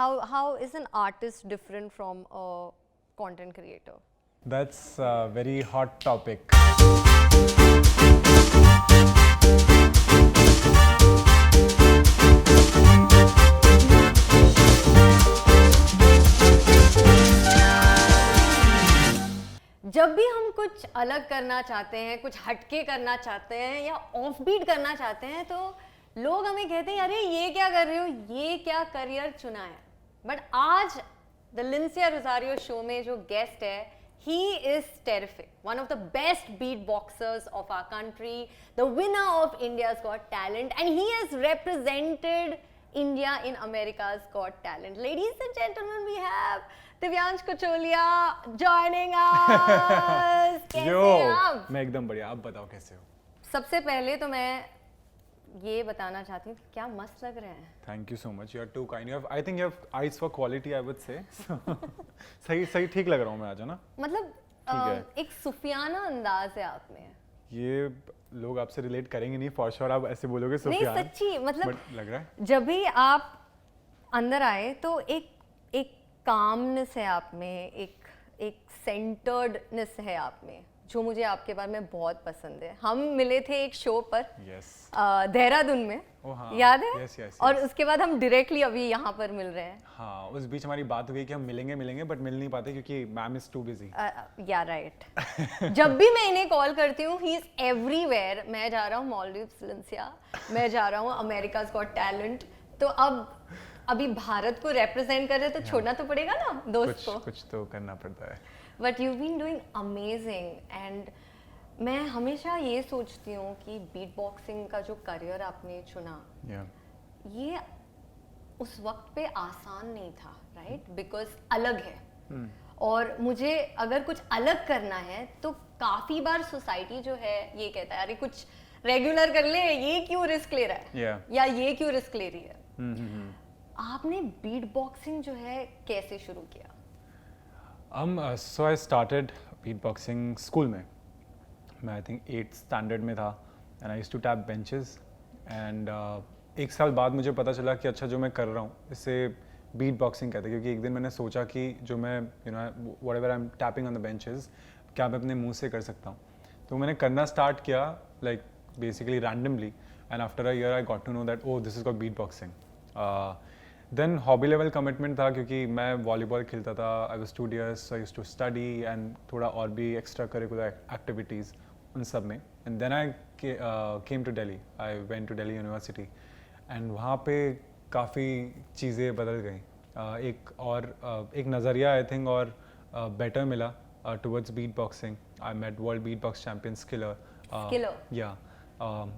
how is an artist different from a content creator? That's a very hot topic. जब भी हम कुछ अलग करना चाहते हैं, कुछ हटके करना चाहते हैं या ऑफ बीट करना चाहते हैं, तो लोग हमें कहते हैं अरे ये क्या कर रहे हो, ये क्या करियर चुना है. बट आज द लिंसिया रोजारियो शो में जो गेस्ट है, he is terrific, one of the best beatboxers of our country, the winner of India's Got Talent, and he has represented India in America's Got Talent. Ladies and gentlemen, we have Divyansh कुचोलिया joining us. कैसे हैं आप? मैं एकदम बढ़िया. आप बताओ कैसे हो? सबसे पहले तो मैं ये बताना चाहती हूँ क्या मस्त लग रहे हैं. Thank you so much. You are too kind. I think you have eyes for quality, I would say. So, सही ठीक लग रहा हूँ मैं आज, है ना? मतलब एक सुफियाना अंदाज है आप में. ये लोग आपसे रिलेट करेंगे नहीं फॉर श्योर. आप ऐसे बोलोगे सुफियान. नहीं सच्ची मतलब लग रहा है जब भी आप अंदर आए तो एक कामनेस है आप में, एक सेंटर्डनेस है आप में, जो मुझे आपके बारे में बहुत पसंद है. हम मिले थे एक शो पर देहरादून में. हाँ. याद है? yes. और उसके बाद हम डायरेक्टली अभी यहाँ पर मिल रहे हैं. हाँ, उस बीच हमारी बात हुई कि हम मिलेंगे बट मिल नहीं पाते क्योंकि मैम इज टू बिजी. या राइट. जब भी मैं इन्हें कॉल करती हूँ ही इज एवरीवेयर. मैं जा रहा हूँ मालदीव्स लिंसिया, मैं जा रहा हूँ अमेरिकाज गॉट टैलेंट. तो अभी भारत को रिप्रेजेंट कर रहे तो छोड़ना तो पड़ेगा ना दोस्त को. कुछ तो करना पड़ता है. But you been doing amazing. And मैं हमेशा ये सोचती हूँ कि बीट बॉक्सिंग का जो करियर आपने चुना, ये उस वक्त पे आसान नहीं था, राइट? बिकॉज अलग है. और मुझे अगर कुछ अलग करना है तो काफी बार सोसाइटी जो है ये कहता है अरे कुछ रेगुलर कर ले, ये क्यों रिस्क ले रहा है या ये क्यों रिस्क ले रही है. आपने बीट बॉक्सिंग जो है कैसे शुरू किया? So I started beatboxing school में. मैं आई थिंक 8th स्टैंडर्ड में था and I used to tap benches. एंड एक साल बाद मुझे पता चला कि अच्छा जो मैं कर रहा हूँ इसे बीट बॉक्सिंग कहते हैं. क्योंकि एक दिन मैंने सोचा कि जो मैं whatever I am tapping on the benches, क्या मैं अपने मुंह से कर सकता हूँ. तो मैंने करना स्टार्ट किया like basically randomly. And after a year I got to know that oh this is called beat boxing. Then hobby level commitment था क्योंकि मैं वॉलीबॉल खेलता था. I was studious, I used to study and थोड़ा और भी extra curricular activities उन सब में. And then I came to Delhi. I went to Delhi University and वहाँ पे काफ़ी चीज़ें बदल गई. एक नज़रिया आई थिंक और बेटर मिला towards beat boxing. I met world beat box champion Skiller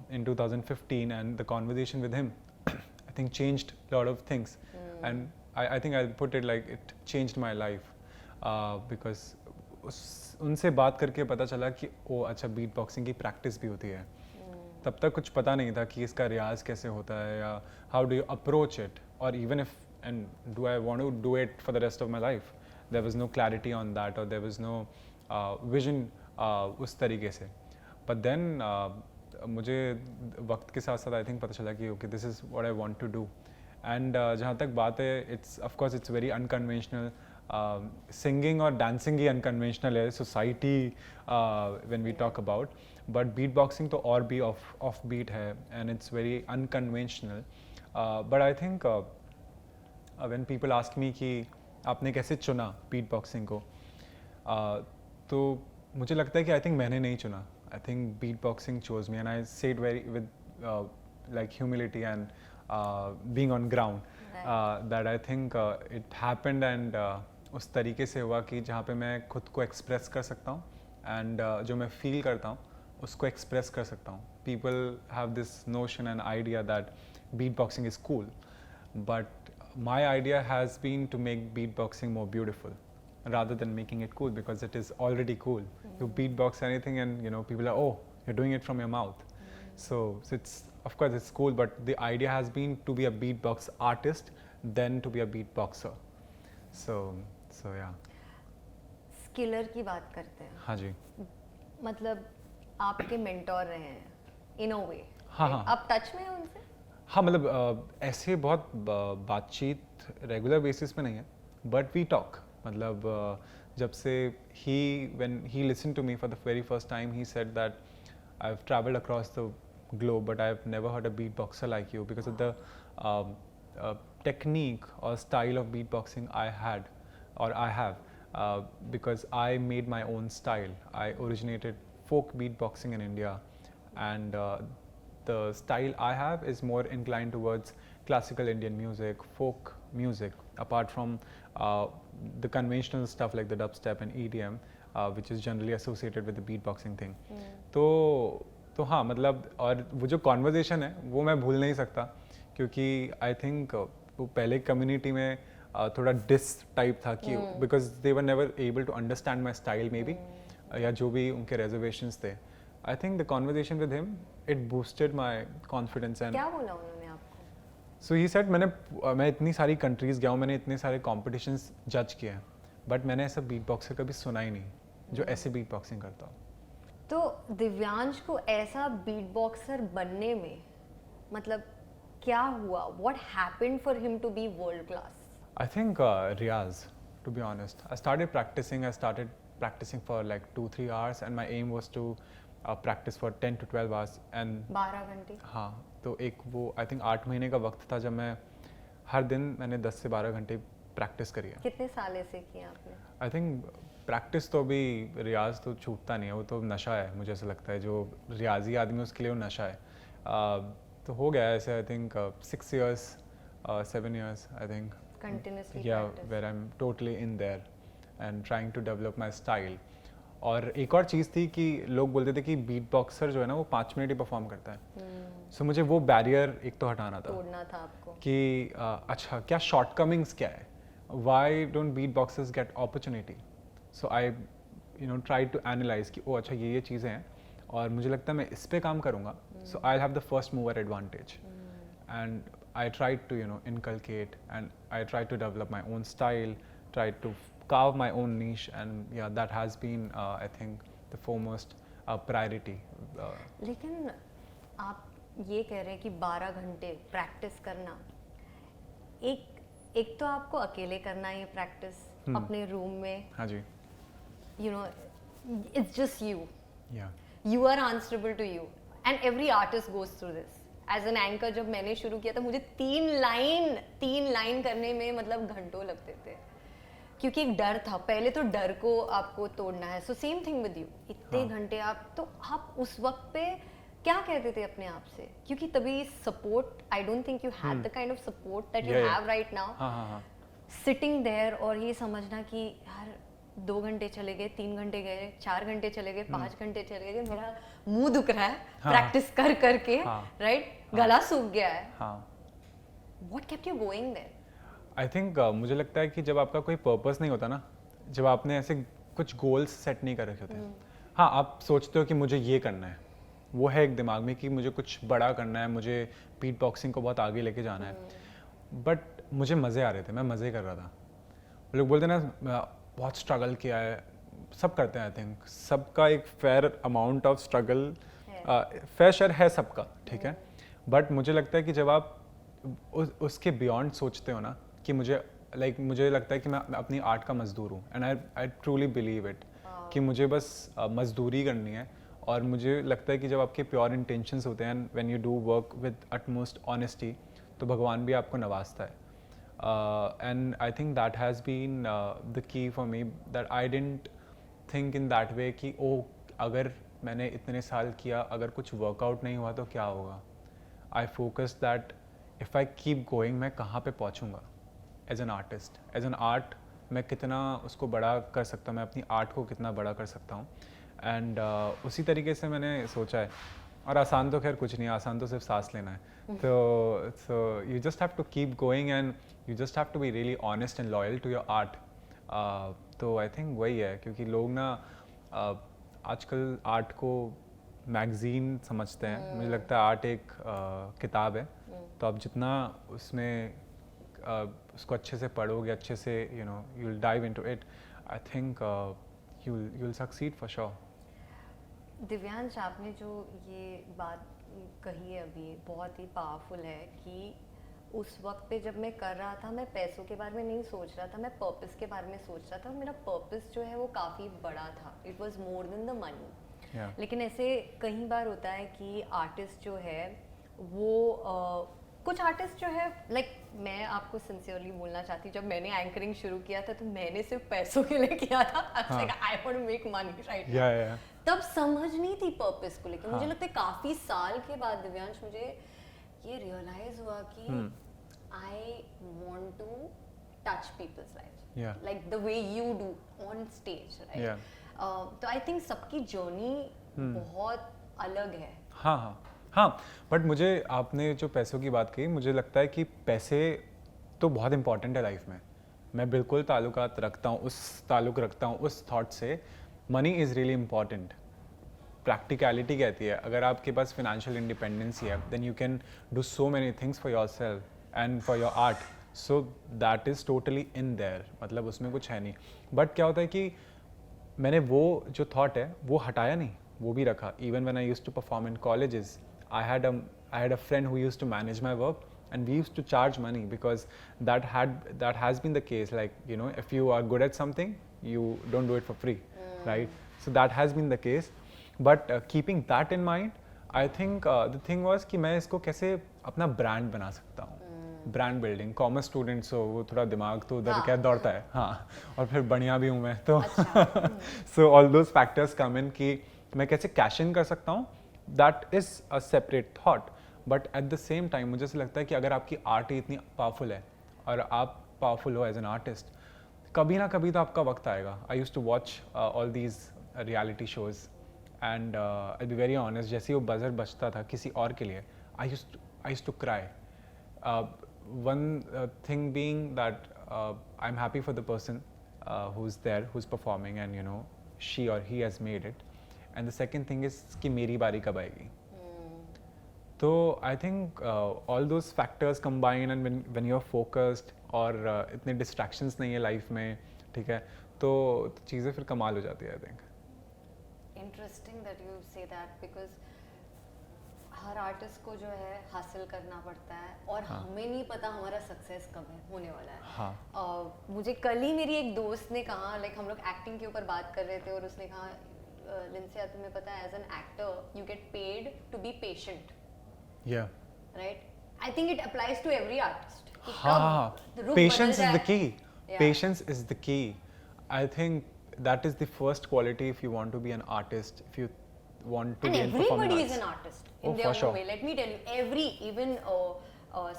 in 2015 and the conversation with him I think changed a lot of things. And I think I'll put it like it changed my life because उनसे बात करके पता चला कि ओ अच्छा beat boxing की practice भी होती है. तब तक कुछ पता नहीं था कि इसका रियाज कैसे होता है या how do you approach it और even if and do I want to do it for the rest of my life. There was no clarity on that और देयर वाज नो विजन उस तरीके से. बट देन मुझे वक्त के साथ साथ आई थिंक पता चला कि okay this is what I want to do. And जहाँ तक बात है it's of course it's very unconventional. Singing और डांसिंग ही अनकन्वेंशनल है society when we talk about. But beat boxing तो और भी ऑफ बीट है and it's very unconventional. But I think when people ask me कि आपने कैसे चुना बीट बॉक्सिंग को, तो मुझे लगता है कि आई थिंक मैंने नहीं चुना. I think beatboxing chose me and I say it very with like humility and being on ground. That I think it happened and उस तरीके से हुआ कि जहाँ पे मैं खुद को एक्सप्रेस कर सकता हूँ एंड जो मैं फील करता हूँ उसको एक्सप्रेस कर सकता हूँ. People have this notion and idea that beatboxing is cool, but my idea has been to make beatboxing more beautiful rather than making it cool because it is already cool. You beatbox anything and people are, oh, you're doing it from your mouth. So it's of course it's cool, but the idea has been to be a beatbox artist then to be a beatboxer. So yeah. Scalar की बात करते हैं. हाँ जी. मतलब आपके mentor रहे हैं in a way. हाँ. आप टच में हैं उनसे? हाँ मतलब ऐसे बहुत बातचीत रेगुलर बेसिस पे नहीं है बट वी टॉक मतलब जब से ही when he listen to me for the very first time he said that I have travelled across the globe but I've never heard a beatboxer like you because of the technique or style of beatboxing I had or I have because I made my own style. I originated folk beatboxing in India and the style I have is more inclined towards classical Indian music, folk music, apart from the conventional stuff like the dubstep and EDM, which is generally associated with the beatboxing thing. तो हाँ मतलब और वो जो conversation है वो मैं भूल नहीं सकता क्योंकि आई थिंक वो पहले कम्युनिटी में थोड़ा डिस टाइप था कि because they were never able to understand my style maybe या जो भी उनके रिजर्वेशंस थे I think the conversation with him it boosted my confidence and क्या बोला उन्होंने आपको? सो ही सेड मैं इतनी सारी कंट्रीज गया हूँ, मैंने इतने सारे कॉम्पिटिशन्स जज किए हैं बट मैंने ऐसा बीट बॉक्सर कभी सुना ही नहीं जो ऐसे बीट बॉक्सिंग करता हो। तो दिव्यांश को ऐसा बीट बॉक्सर बनने में मतलब क्या हुआ? What happened for him to be world class? I think Riyaz, to be honest. I started practicing for like 2-3 hours and my aim was to practice for 10 to 12 hours and 12 घंटे? हाँ तो एक वो I think 8 महीने का वक्त था जब मैं हर दिन मैंने 10 से 12 घंटे प्रैक्टिस करी है। कितने साल से किया आपने? आई थिंक प्रैक्टिस तो अभी रियाज तो छूटता नहीं है, वो तो नशा है मुझे ऐसा लगता है, जो रियाजी आदमी है उसके लिए वो नशा है। तो हो गया ऐसे I think 6 years 7 years I think Continuously yeah practice. where I'm totally in there and trying to develop my style. और एक और चीज़ थी कि लोग बोलते थे कि बीट बॉक्सर जो है ना वो 5 मिनट ही परफॉर्म करता है। सो मुझे वो बैरियर एक तो हटाना था तोड़ना था आपको कि अच्छा क्या शॉर्टकमिंग्स क्या है, why don't beat boxers get opportunity. So I try to analyse कि ओ अच्छा ये चीज़ें हैं और मुझे लगता है मैं इस पे काम करूँगा so I have the first mover advantage and I tried to inculcate and I tried to develop my own style, tried to carve my own niche and yeah that has been I think the foremost priority. लेकिन आप ये कह रहे हैं कि 12 घंटे practice करना, एक तो आपको अकेले करना है ये प्रैक्टिस अपने रूम में, हाँ जी, it's just you. yeah, You are answerable to you and every artist goes through this. As an anchor जब मैंने शुरू किया था मुझे 3 लाइन करने में मतलब घंटों लगते थे क्योंकि एक डर था, पहले तो डर को आपको तोड़ना है। So same thing with you, इतने घंटे आप उस वक्त पे क्या कहते थे अपने आप से? क्योंकि तभी support, I don't think you had the kind of support that you have right now, sitting there और ये समझना कि यार 2 घंटे चले गए, 3 घंटे गए, 4 घंटे चले गए, 5 घंटे चले गए, मेरा मुंह दुख रहा है प्रैक्टिस कर करके, राइट? गला सूख गया है। What kept you going there? I think मुझे लगता है कि जब आपका कोई पर्पस नहीं होता ना, जब आपने ऐसे कुछ गोल्स सेट नहीं कर रखे होते, हाँ आप सोचते हो कि मुझे ये करना है, वो है एक दिमाग में कि मुझे कुछ बड़ा करना है, मुझे बीट बॉक्सिंग को बहुत आगे लेके जाना है, बट मुझे मज़े आ रहे थे, मैं मज़े कर रहा था। लोग बोलते ना बहुत स्ट्रगल किया है, सब करते हैं, आई थिंक सबका एक fair amount of struggle fair share है सबका, ठीक है, बट मुझे लगता है कि जब आप उसके बियॉन्ड सोचते हो ना कि मुझे लगता है कि मैं अपनी आर्ट का मजदूर हूँ and I truly believe it कि मुझे बस मजदूरी करनी है। और मुझे लगता है कि जब आपके प्योर इंटेंशंस होते हैं when you do work with utmost honesty तो भगवान भी आपको नवाजता है। And I think that has been the key for me, that I didn't think in that way कि ओ अगर मैंने इतने साल किया अगर कुछ वर्कआउट नहीं हुआ तो क्या होगा। I focused that if I keep going मैं कहाँ पे पहुँचूँगा as an artist, as an art मैं कितना उसको बड़ा कर सकता हूँ, मैं अपनी आर्ट को कितना बड़ा कर सकता हूँ। एंड उसी तरीके से मैंने सोचा है। और आसान तो खैर कुछ नहीं, आसान तो सिर्फ सांस लेना है। तो you just have to keep going and you just have to be really honest and loyal to your art. तो आई थिंक वही है, क्योंकि लोग ना आजकल आर्ट को मैगज़ीन समझते हैं। मुझे लगता है आर्ट एक किताब है, तो आप जितना उसमें उसको अच्छे से पढ़ोगे, अच्छे से you will dive into it, I think you will succeed for sure. Divyansh, आपने जो ये बात कही है अभी बहुत ही पावरफुल है कि उस वक्त पे जब मैं कर रहा था मैं पैसों के बारे में नहीं सोच रहा था, मैं पर्पस के बारे में सोच रहा था। मेरा पर्पस जो है वो काफ़ी बड़ा था, it was more than the money. Yeah. लेकिन ऐसे कई बार होता है कि आर्टिस्ट जो है वो कुछ आर्टिस्ट जो है मैं आपको सिंसियरली बोलना चाहती हूँ, जब मैंने एंकरिंग शुरू किया था तो मैंने सिर्फ पैसों के लिए किया था। I want to make money right. Yeah. तब समझ नहीं थी पर्पस को लेकर। मुझे हाँ. लगता है काफी साल के बाद दिव्यांश मुझे ये रियलाइज हुआ कि I want to touch people's life Yeah. Like the way you do on stage Yeah. Right. तो आई थिंक सबकी जर्नी बहुत अलग है। हाँ हाँ हाँ, बट मुझे आपने जो पैसों की बात कही, मुझे लगता है कि पैसे तो बहुत इंपॉर्टेंट है लाइफ में। मैं बिल्कुल ताल्लुकात रखता हूँ, ताल्लुक रखता हूँ उस थॉट से। Money is really important. Practicality कहती है अगर आपके पास फिनेंशियल इंडिपेंडेंसी है then you can do so many things for yourself and for your art, so that is totally in there, मतलब उसमें कुछ है नहीं। बट क्या होता है कि मैंने वो जो थॉट है वो हटाया नहीं, वो भी रखा। Even when I used to perform in colleges, I had a friend who used to manage my work, and we used to charge money because that has been the case. Like, you know, if you are good at something, you don't do it for free, right? So that has been the case. But keeping that in mind, I think the thing was कि मैं इसको कैसे अपना brand बना सकता हूँ। Brand building, commerce students हो वो थोड़ा दिमाग तो उधर क्या दौड़ता है। हाँ, और फिर बढ़िया भी हूँ मैं तो। सो ऑल दोज फैक्टर्स कम इन कि मैं कैसे कैश इन कर सकता हूँ, that is a separate thought. But at the same time मुझे ऐसा लगता है कि अगर आपकी आर्ट ही इतनी पावरफुल है और आप पावरफुल हो एज एन आर्टिस्ट, कभी ना कभी तो आपका वक्त आएगा। I use to watch all these reality shows and I be very honest, जैसे ही वो बजर बजता था किसी और के लिए, I use to cry. One thing being that I'm happy for the person who's there, who's performing, and you know she or he has made it. And the second thing is कि मेरी बारी कब आएगी। तो I think all those factors combine, and when you're focused और इतने distractions नहीं है life में, ठीक है, तो चीज़ें फिर कमाल हो जाती है। I think. Interesting that you say that because her artist को जो है हासिल करना पड़ता है और हमें नहीं पता हमारा सक्सेस कब है होने वाला है। हाँ. मुझे कल ही मेरी एक दोस्त ने कहा, लाइक हम लोग एक्टिंग के ऊपर बात कर रहे थे और उसने कहा लिंसिया तुम्हें पता है as an actor you get paid to be patient. Yeah. Right, I think it applies to every artist. हाँ, patience is the key. Patience is the key. I think that is the first quality if you want to be an artist, if you want to and be in performing everybody arts. is an artist in Oh, their for own sure. way. Let me tell you, even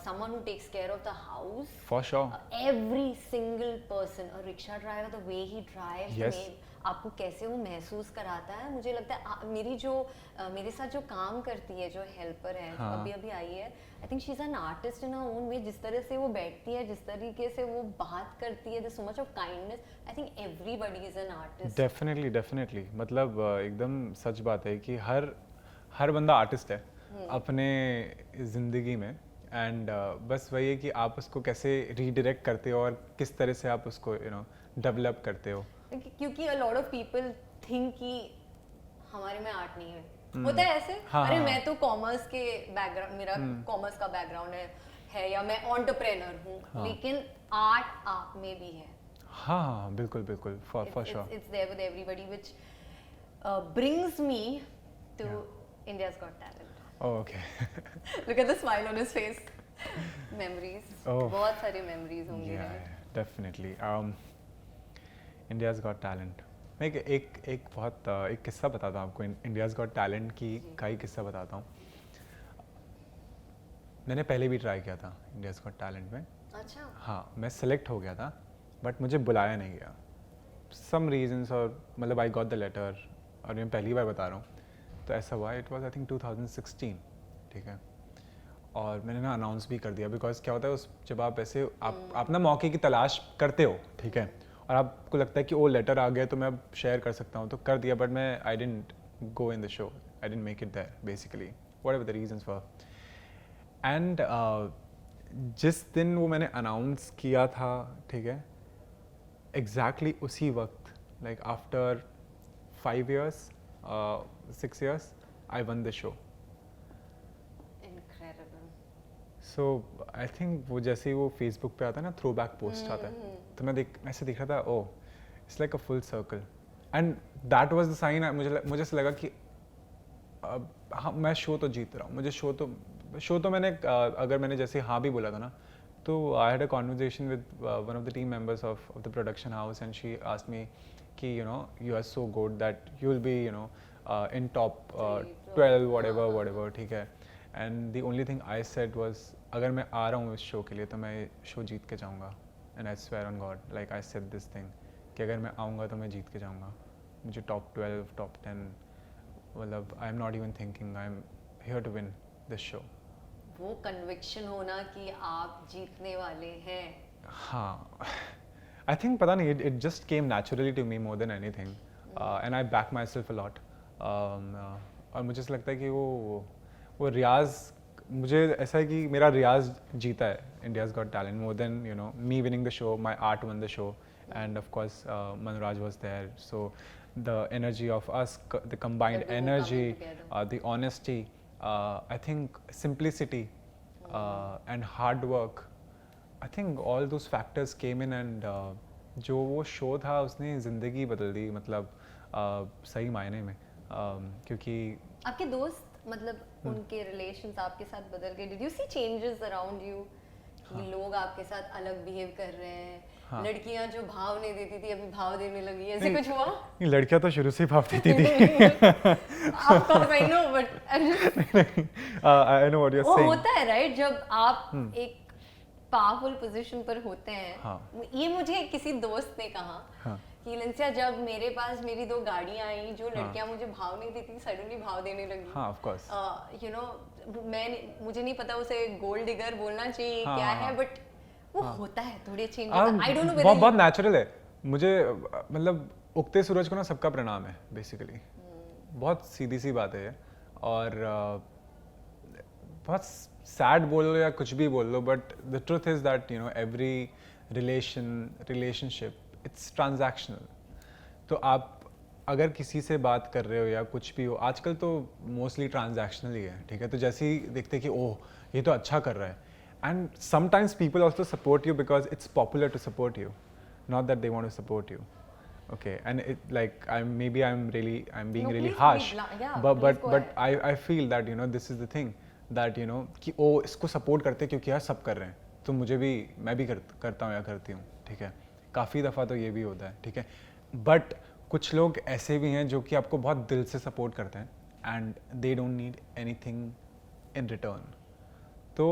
someone who takes care of the house, For sure. every single person, a rickshaw driver, the way he drives, Yes. आपको कैसे वो महसूस कराता है। मुझे लगता है मेरे साथ जो काम करती है, जो हेल्पर है, हाँ. अभी आई है, I think she is an artist in her own way. जिस तरह से वो बैठती है, जिस तरीके से वो बात करती है, there's so much of kindness. I think everybody is an artist. Definitely मतलब एकदम सच बात है कि हर बंदा आर्टिस्ट है अपने ज़िंदगी में। एंड बस वही है कि आप उसको कैसे रीडायरेक्ट करते हो और किस तरह से आप उसको डेवलप करते हो। क्योंकि a lot of people think कि हमारे में आर्ट नहीं है। होता है ऐसे, हाँ, अरे हाँ. मैं तो कॉमर्स के बैकग्राउंड, मेरा कॉमर्स का बैकग्राउंड है या मैं एंटरप्रेन्योर हूँ, लेकिन आर्ट आप में भी है। हाँ, बिल्कुल for sure. It's there with everybody, which brings me to India's Got Talent. Oh, okay. Look at the smile on his face. Memories. Oh. बहुत सारे memories होंगे। Yeah, definitely. India's Got Talent. मैं एक बहुत एक किस्सा बताता हूँ आपको India's Got Talent का ही किस्सा बताता हूँ। मैंने पहले भी ट्राई किया था India's Got Talent में। अच्छा। हाँ, मैं सेलेक्ट हो गया था बट मुझे बुलाया नहीं गया सम रीजंस, और मतलब आई गॉट द लेटर और मैं पहली बार बता रहा हूँ। तो ऐसा हुआ, इट वाज आई थिंक 2016, ठीक है। और मैंने ना अनाउंस भी कर दिया बिकॉज क्या होता है जब आप ऐसे आप ना मौके की तलाश करते हो, ठीक है, और आपको लगता है कि वो लेटर आ गया तो मैं अब शेयर कर सकता हूँ, तो कर दिया। बट मैं I didn't go in the show, I didn't make it there basically, whatever the reasons were. And जिस दिन वो मैंने अनाउंस किया था, ठीक है, एग्जैक्टली उसी वक्त, like after 5 years 6 years, I one the show. So I think वो जैसे ही वो फेसबुक पे आता है ना, थ्रो बैक पोस्ट आता है, तो मैं ऐसे दिख रहा था, oh it's like a full circle, and that was the sign. मुझे ऐसा लगा कि हाँ, मैं शो तो जीत रहा हूँ, मुझे शो तो मैंने अगर मैंने जैसे हाँ भी बोला था ना, तो I had a conversation with one of the team members of the production house, and she asked me कि you know you are so good that you will be in top 12 whatever, ठीक है। And the only thing I said was, अगर मैं आ रहा हूँ इस show के लिए तो मैं शो जीत के जाऊँगा, and I swear on God, like I said this thing कि अगर मैं आऊँगा तो मैं जीत के जाऊँगा, मुझे टॉप 12 टॉप 10, मतलब I am not even thinking, I am here to win this show. वो कन्विक्शन होना कि आप जीतने वाले हैं। हाँ, आई थिंक पता नहीं, it just came naturally to me more than anything, and I back myself a lot. और मुझे ऐसा लगता है कि वो रियाज, मुझे ऐसा है कि मेरा रियाज जीता है India's got talent more than you know me winning the show, my art one the show, and of course Manraj was there, so the energy of us, the combined energy, the honesty, I think simplicity, and hard work, I think all those factors came in, and जो वो show था उसने ज़िंदगी बदल दी, मतलब सही मायने में, क्योंकि आपके दोस्त मतलब उनके रिलेशंस आपके साथ बदल गए? Did you see changes around you कि लोग आपके साथ अलग बिहेव कर रहे हैं? हाँ। लड़कियां जो भाव नहीं देती थी अभी भाव देने लगी, ऐसे कुछ हुआ? लड़कियां तो शुरू से ही भाव देती थी। Of course I know, but I know what you're वो saying. होता है राइट, जब आप एक पावरफुल पोजीशन पर होते हैं। हाँ। ये मुझे किसी दोस्त ने कहा हाँ। कि लंसिया, जब मेरे पास मेरी 2 गाड़ियां आई, जो लड़कियां मुझे भाव नहीं देती सडनली भाव देने लगी। हाँ, of course. यू नो, मुझे नहीं पता उसे गोल्ड डिगर बोलना चाहिए हाँ, क्या हाँ, है, हाँ। बट वो होता है थोड़े चेंजेस। आई डोंट नो बहुत बहुत नेचुरल है। मुझे मतलब उगते सूरज को ना सबका प्रणाम है बेसिकली, बहुत सीधी सी बात है ये, और बहुत सैड बोल लो या कुछ भी बोल लो, but the truth is that you know every relationship it's transactional. तो आप अगर किसी से बात कर रहे हो या कुछ भी हो, आजकल तो मोस्टली ट्रांजैक्शनल ही है, ठीक है। तो जैसे ही देखते कि ओह ये तो अच्छा कर रहा है, and sometimes people also support you because it's popular to support you, not that they want to support you, okay? And it like I'm being really harsh, but I feel that you know this is the thing that you know कि ओ इसको support करते क्योंकि यार सब कर रहे हैं, तो मैं भी करता हूँ या करती हूँ, ठीक है। काफ़ी दफ़ा तो ये भी होता है, ठीक है। बट कुछ लोग ऐसे भी हैं जो कि आपको बहुत दिल से सपोर्ट करते हैं, and they don't need anything in return. तो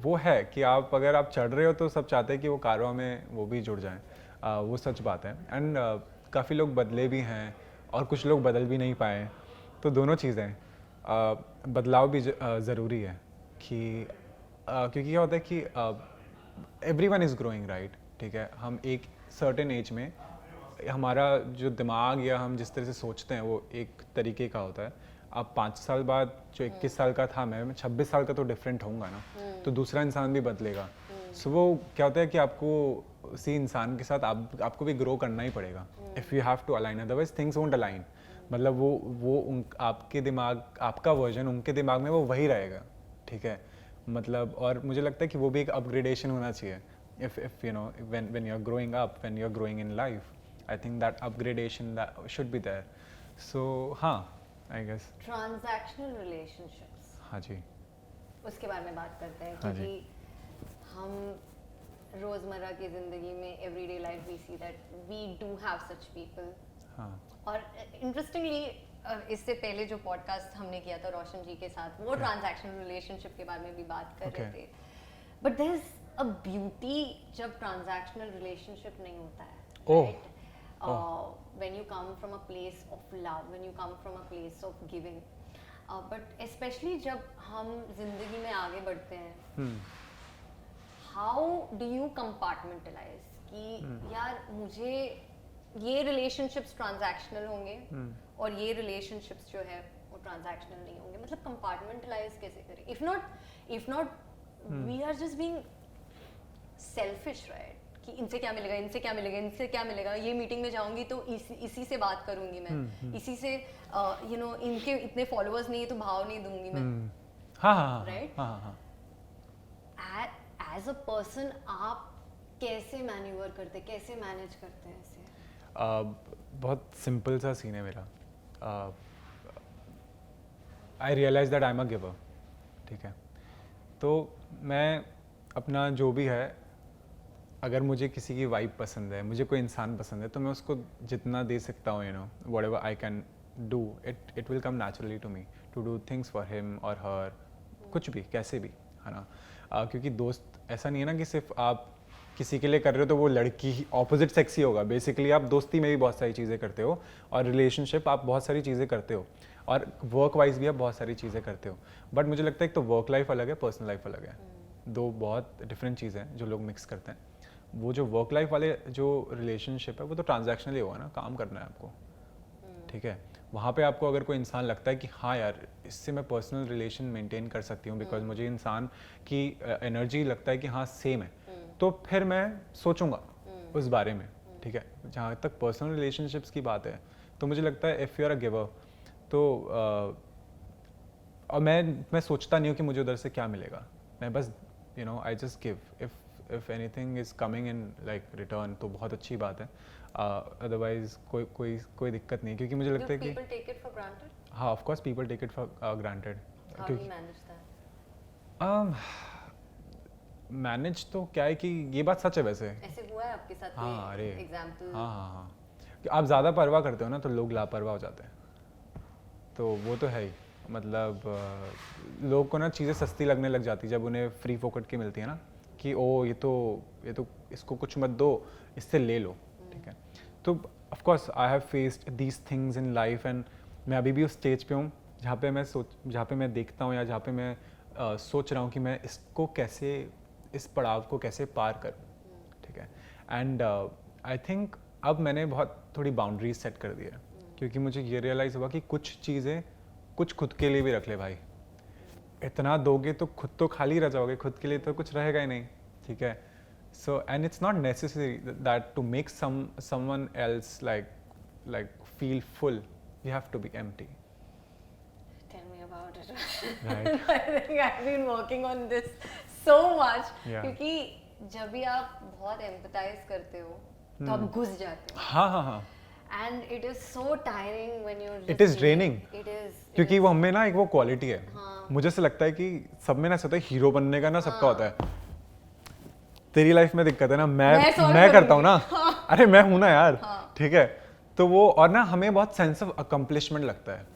वो है कि अगर आप चढ़ रहे हो तो सब चाहते हैं कि वो कारवां में वो भी जुड़ जाएं, वो सच बात है। एंड काफ़ी लोग बदले भी हैं और कुछ लोग बदल भी नहीं पाए, तो दोनों चीज़ें, बदलाव भी ज़रूरी है कि क्योंकि क्या होता है कि एवरीवन इज़ ग्रोइंग, राइट, ठीक है। हम एक सर्टेन एज में हमारा जो दिमाग या हम जिस तरह से सोचते हैं वो एक तरीके का होता है। अब 5 साल बाद जो 21 साल का था मैं 26 साल का तो डिफरेंट होऊंगा ना, तो दूसरा इंसान भी बदलेगा। सो वो क्या होता है कि आपको उसी इंसान के साथ आपको भी ग्रो करना ही पड़ेगा, if you have to align, otherwise things won't align. मतलब आपके दिमाग, आपका वर्जन उनके दिमाग में वो वही रहेगा, ठीक है। मतलब और मुझे लगता है कि वो भी एक अपग्रेडेशन होना चाहिए, if you know when you're growing up, when you're growing in life, I think that upgradation that should be there. So हाँ, I guess ट्रांजैक्शनल रिलेशनशिप्स, हाँ जी, उसके बारे में बात करते हैं, हाँ जी। क्योंकि हम रोज़मर्रा की ज़िंदगी में everyday life we see that we do have such people. हाँ। और इंटरेस्टिंगली इससे पहले जो पॉडकास्ट हमने किया था रोशन जी के साथ, वो ट्रांजैक्शनल रिलेशनशिप के बारे में भी बात कर रहे थे। But there is a beauty जब ट्रांजैक्शनल रिलेशनशिप नहीं होता है, right? When you come from a place of love, when you come from a place of giving, but especially जब हम जिंदगी में आगे बढ़ते हैं, how do you compartmentalize कि यार मुझे ये relationships transactional होंगे और ये relationships जो है वो transactional नहीं होंगे, मतलब compartmentalize कैसे करें? If not we are just being selfish, right? कि इनसे क्या मिलेगा, इनसे क्या मिलेगा, इनसे क्या मिलेगा, ये मीटिंग में जाऊंगी तो इसी से बात करूंगी मैं, इसी से यू नो इनके इतने फॉलोअर्स नहीं है तो भाव नहीं दूंगी मैं, हाँ हाँ, राइट? हाँ हाँ। एज अ पर्सन आप कैसे मैन्यूवर करते, कैसे मैनेज करते हैं इसे? बहुत सिंपल सा सीन है मेरा. I realise that I am a giver. ठीक है, तो मैं अपना जो भी है, अगर मुझे किसी की वाइब पसंद है, मुझे कोई इंसान पसंद है, तो मैं उसको जितना दे सकता हूँ, you know, whatever I can do, it will come naturally to me to do things for him और हर, कुछ भी, कैसे भी, है ना. क्योंकि दोस्त ऐसा नहीं है ना कि सिर्फ आप किसी के लिए कर रहे हो तो वो लड़की ही ऑपोजिट सेक्स ही होगा. बेसिकली आप दोस्ती में भी बहुत सारी चीज़ें करते हो, और रिलेशनशिप आप बहुत सारी चीज़ें करते हो, और वर्क वाइज भी आप बहुत सारी चीज़ें करते हो. बट मुझे लगता है एक तो वर्क लाइफ अलग है, पर्सनल लाइफ अलग है. दो बहुत डिफरेंट चीज़ें हैं जो लोग मिक्स करते हैं. वो जो वर्क लाइफ वाले जो रिलेशनशिप है वो तो ट्रांजैक्शनली होगा ना, काम करना है आपको. ठीक है, वहाँ पे आपको अगर कोई इंसान लगता है कि हाँ यार इससे मैं पर्सनल रिलेशन मेंटेन कर सकती हूँ, बिकॉज मुझे इंसान की एनर्जी लगता है कि हाँ सेम है, तो फिर मैं सोचूंगा उस बारे में. ठीक है, जहाँ तक पर्सनल रिलेशनशिप्स की बात है, तो मुझे लगता है if you are a giver, तो और मैं सोचता नहीं हूँ कि मुझे उधर से क्या मिलेगा. मैं बस you know I just give. If anything is coming in like return तो बहुत अच्छी बात है. अदरवाइज कोई दिक्कत नहीं, क्योंकि मुझे लगता है कि people take it for granted? हाँ, of course people take it for granted. How do you manage that? Manage तो क्या है कि ये बात सच है वैसे. ऐसे हुआ है आपके साथ हाँ, कोई अरे एग्जांपल? हाँ. कि आप ज़्यादा परवाह करते हो ना तो लोग लापरवाह हो जाते हैं, तो वो तो है ही. मतलब लोगों को ना चीज़ें सस्ती लगने लग जाती जब उन्हें फ्री फोकट की मिलती है ना, कि ओ ये तो इसको कुछ मत दो, इससे ले लो. ठीक है, तो of course I have faced these things in life, and मैं अभी भी उस स्टेज पे हूँ जहाँ पे मैं देखता हूँ, या जहाँ पे मैं सोच रहा हूँ कि मैं इसको कैसे, इस पड़ाव को कैसे पार करूँ. ठीक है, एंड आई थिंक अब मैंने बहुत थोड़ी बाउंड्रीज सेट कर दी है, क्योंकि मुझे ये रियलाइज़ हुआ कि कुछ चीज़ें कुछ खुद के लिए भी रख ले भाई. इतना दोगे तो खुद तो खाली रह जाओगे, खुद के लिए तो कुछ रहेगा ही नहीं. ठीक है, so and it's not necessary that to make someone else like feel full you have to be empty. Tell me about it. Right. I think I've been working on this so much. Yeah. क्योंकि जब भी आप बहुत empathise करते हो तो आप घुस जाते हो. हाँ. And it is so tiring when you're It is draining. It is. क्योंकि वो हमें ना एक वो क्वालिटी है. हाँ. मुझे से लगता है कि सब में ना ऐसा होता है, हीरो बनने का ना सबका होता है. तेरी लाइफ में दिक्कत है ना, मैं करता हूँ ना. अरे मैं हूँ ना यार. ठीक है, तो वो और ना हमें बहुत सेंस ऑफ अकम्पलिशमेंट लगता है,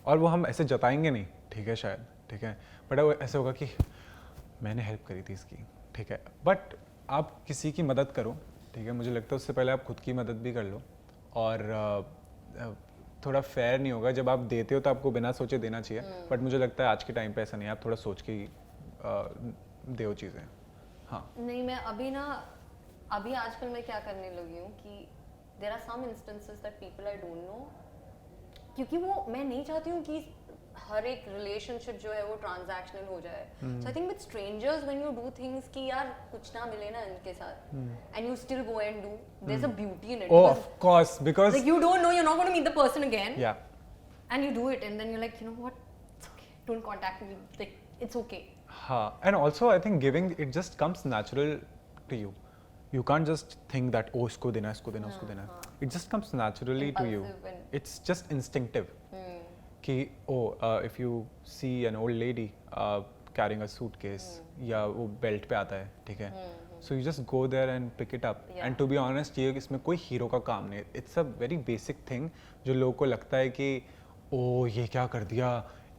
और वो हम ऐसे जताएंगे नहीं. ठीक है शायद. ठीक है, बट वो ऐसे होगा कि मैंने हेल्प करी थी इसकी. ठीक है, बट आप किसी की मदद करो. ठीक है, मुझे लगता है उससे पहले आप खुद की मदद भी कर लो. और थोड़ा फेयर नहीं होगा जब आप देते हो तो आपको बिना सोचे देना चाहिए, बट मुझे लगता है आज के टाइम पे ऐसा नहीं है. आप थोड़ा सोच के दो चीज़ें. हाँ नहीं, मैं अभी आजकल मैं क्या करने लगी हूँ कि there are some instances that people I don't know, क्योंकि वो मैं नहीं चाहती हूँ कि हर एक रिलेशनशिप जो है वो ट्रांजैक्शनल हो जाए. So I think with strangers when you do things कि यार कुछ ना मिले ना इनके साथ, and you still go and do, there is a beauty in it. Oh, of course, because like you don't know, you're not going to meet the person again. yeah, And you do it, and then you're like, you know what, it's okay, don't contact me, like it's okay. हाँ. And also I think giving it just comes natural to you. You can't just think that oh इसको देना. It just comes naturally to you. Impulsive and- It's just instinctive. कि if you see an old lady carrying a suitcase, या वो belt पे आता है. ठीक है, so you just go there and pick it up. Yeah. And to be honest, ये इसमें कोई हीरो का काम नहीं. It's a very basic thing जो लोगों को लगता है कि ओ ये क्या कर दिया,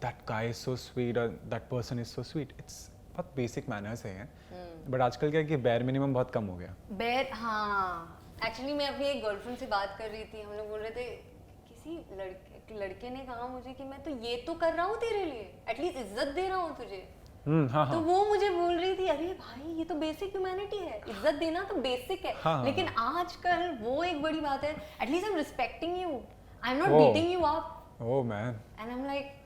that guy is so sweet or that person is so sweet. It's बहुत basic manners है. बट आजकल क्या है कि bare minimum बहुत कम हो गया. हाँ, एक्चुअली मैं अपनी एक गर्लफ्रेंड से बात कर रही थी, हम लोग बोल रहे थे किसी लड़के ने कहा मुझे कि मैं तो ये तो कर रहा हूँ तेरे लिए, एटलीस्ट इज्जत दे रहा हूँ तुझे. हाँ तो वो मुझे बोल रही थी अरे भाई ये तो बेसिक ह्यूमैनिटी है, इज्जत देना तो बेसिक है. हाँ. लेकिन आजकल वो एक बड़ी बात है, at least I am respecting you, I am not Oh. Beating you up, Oh man. And I am like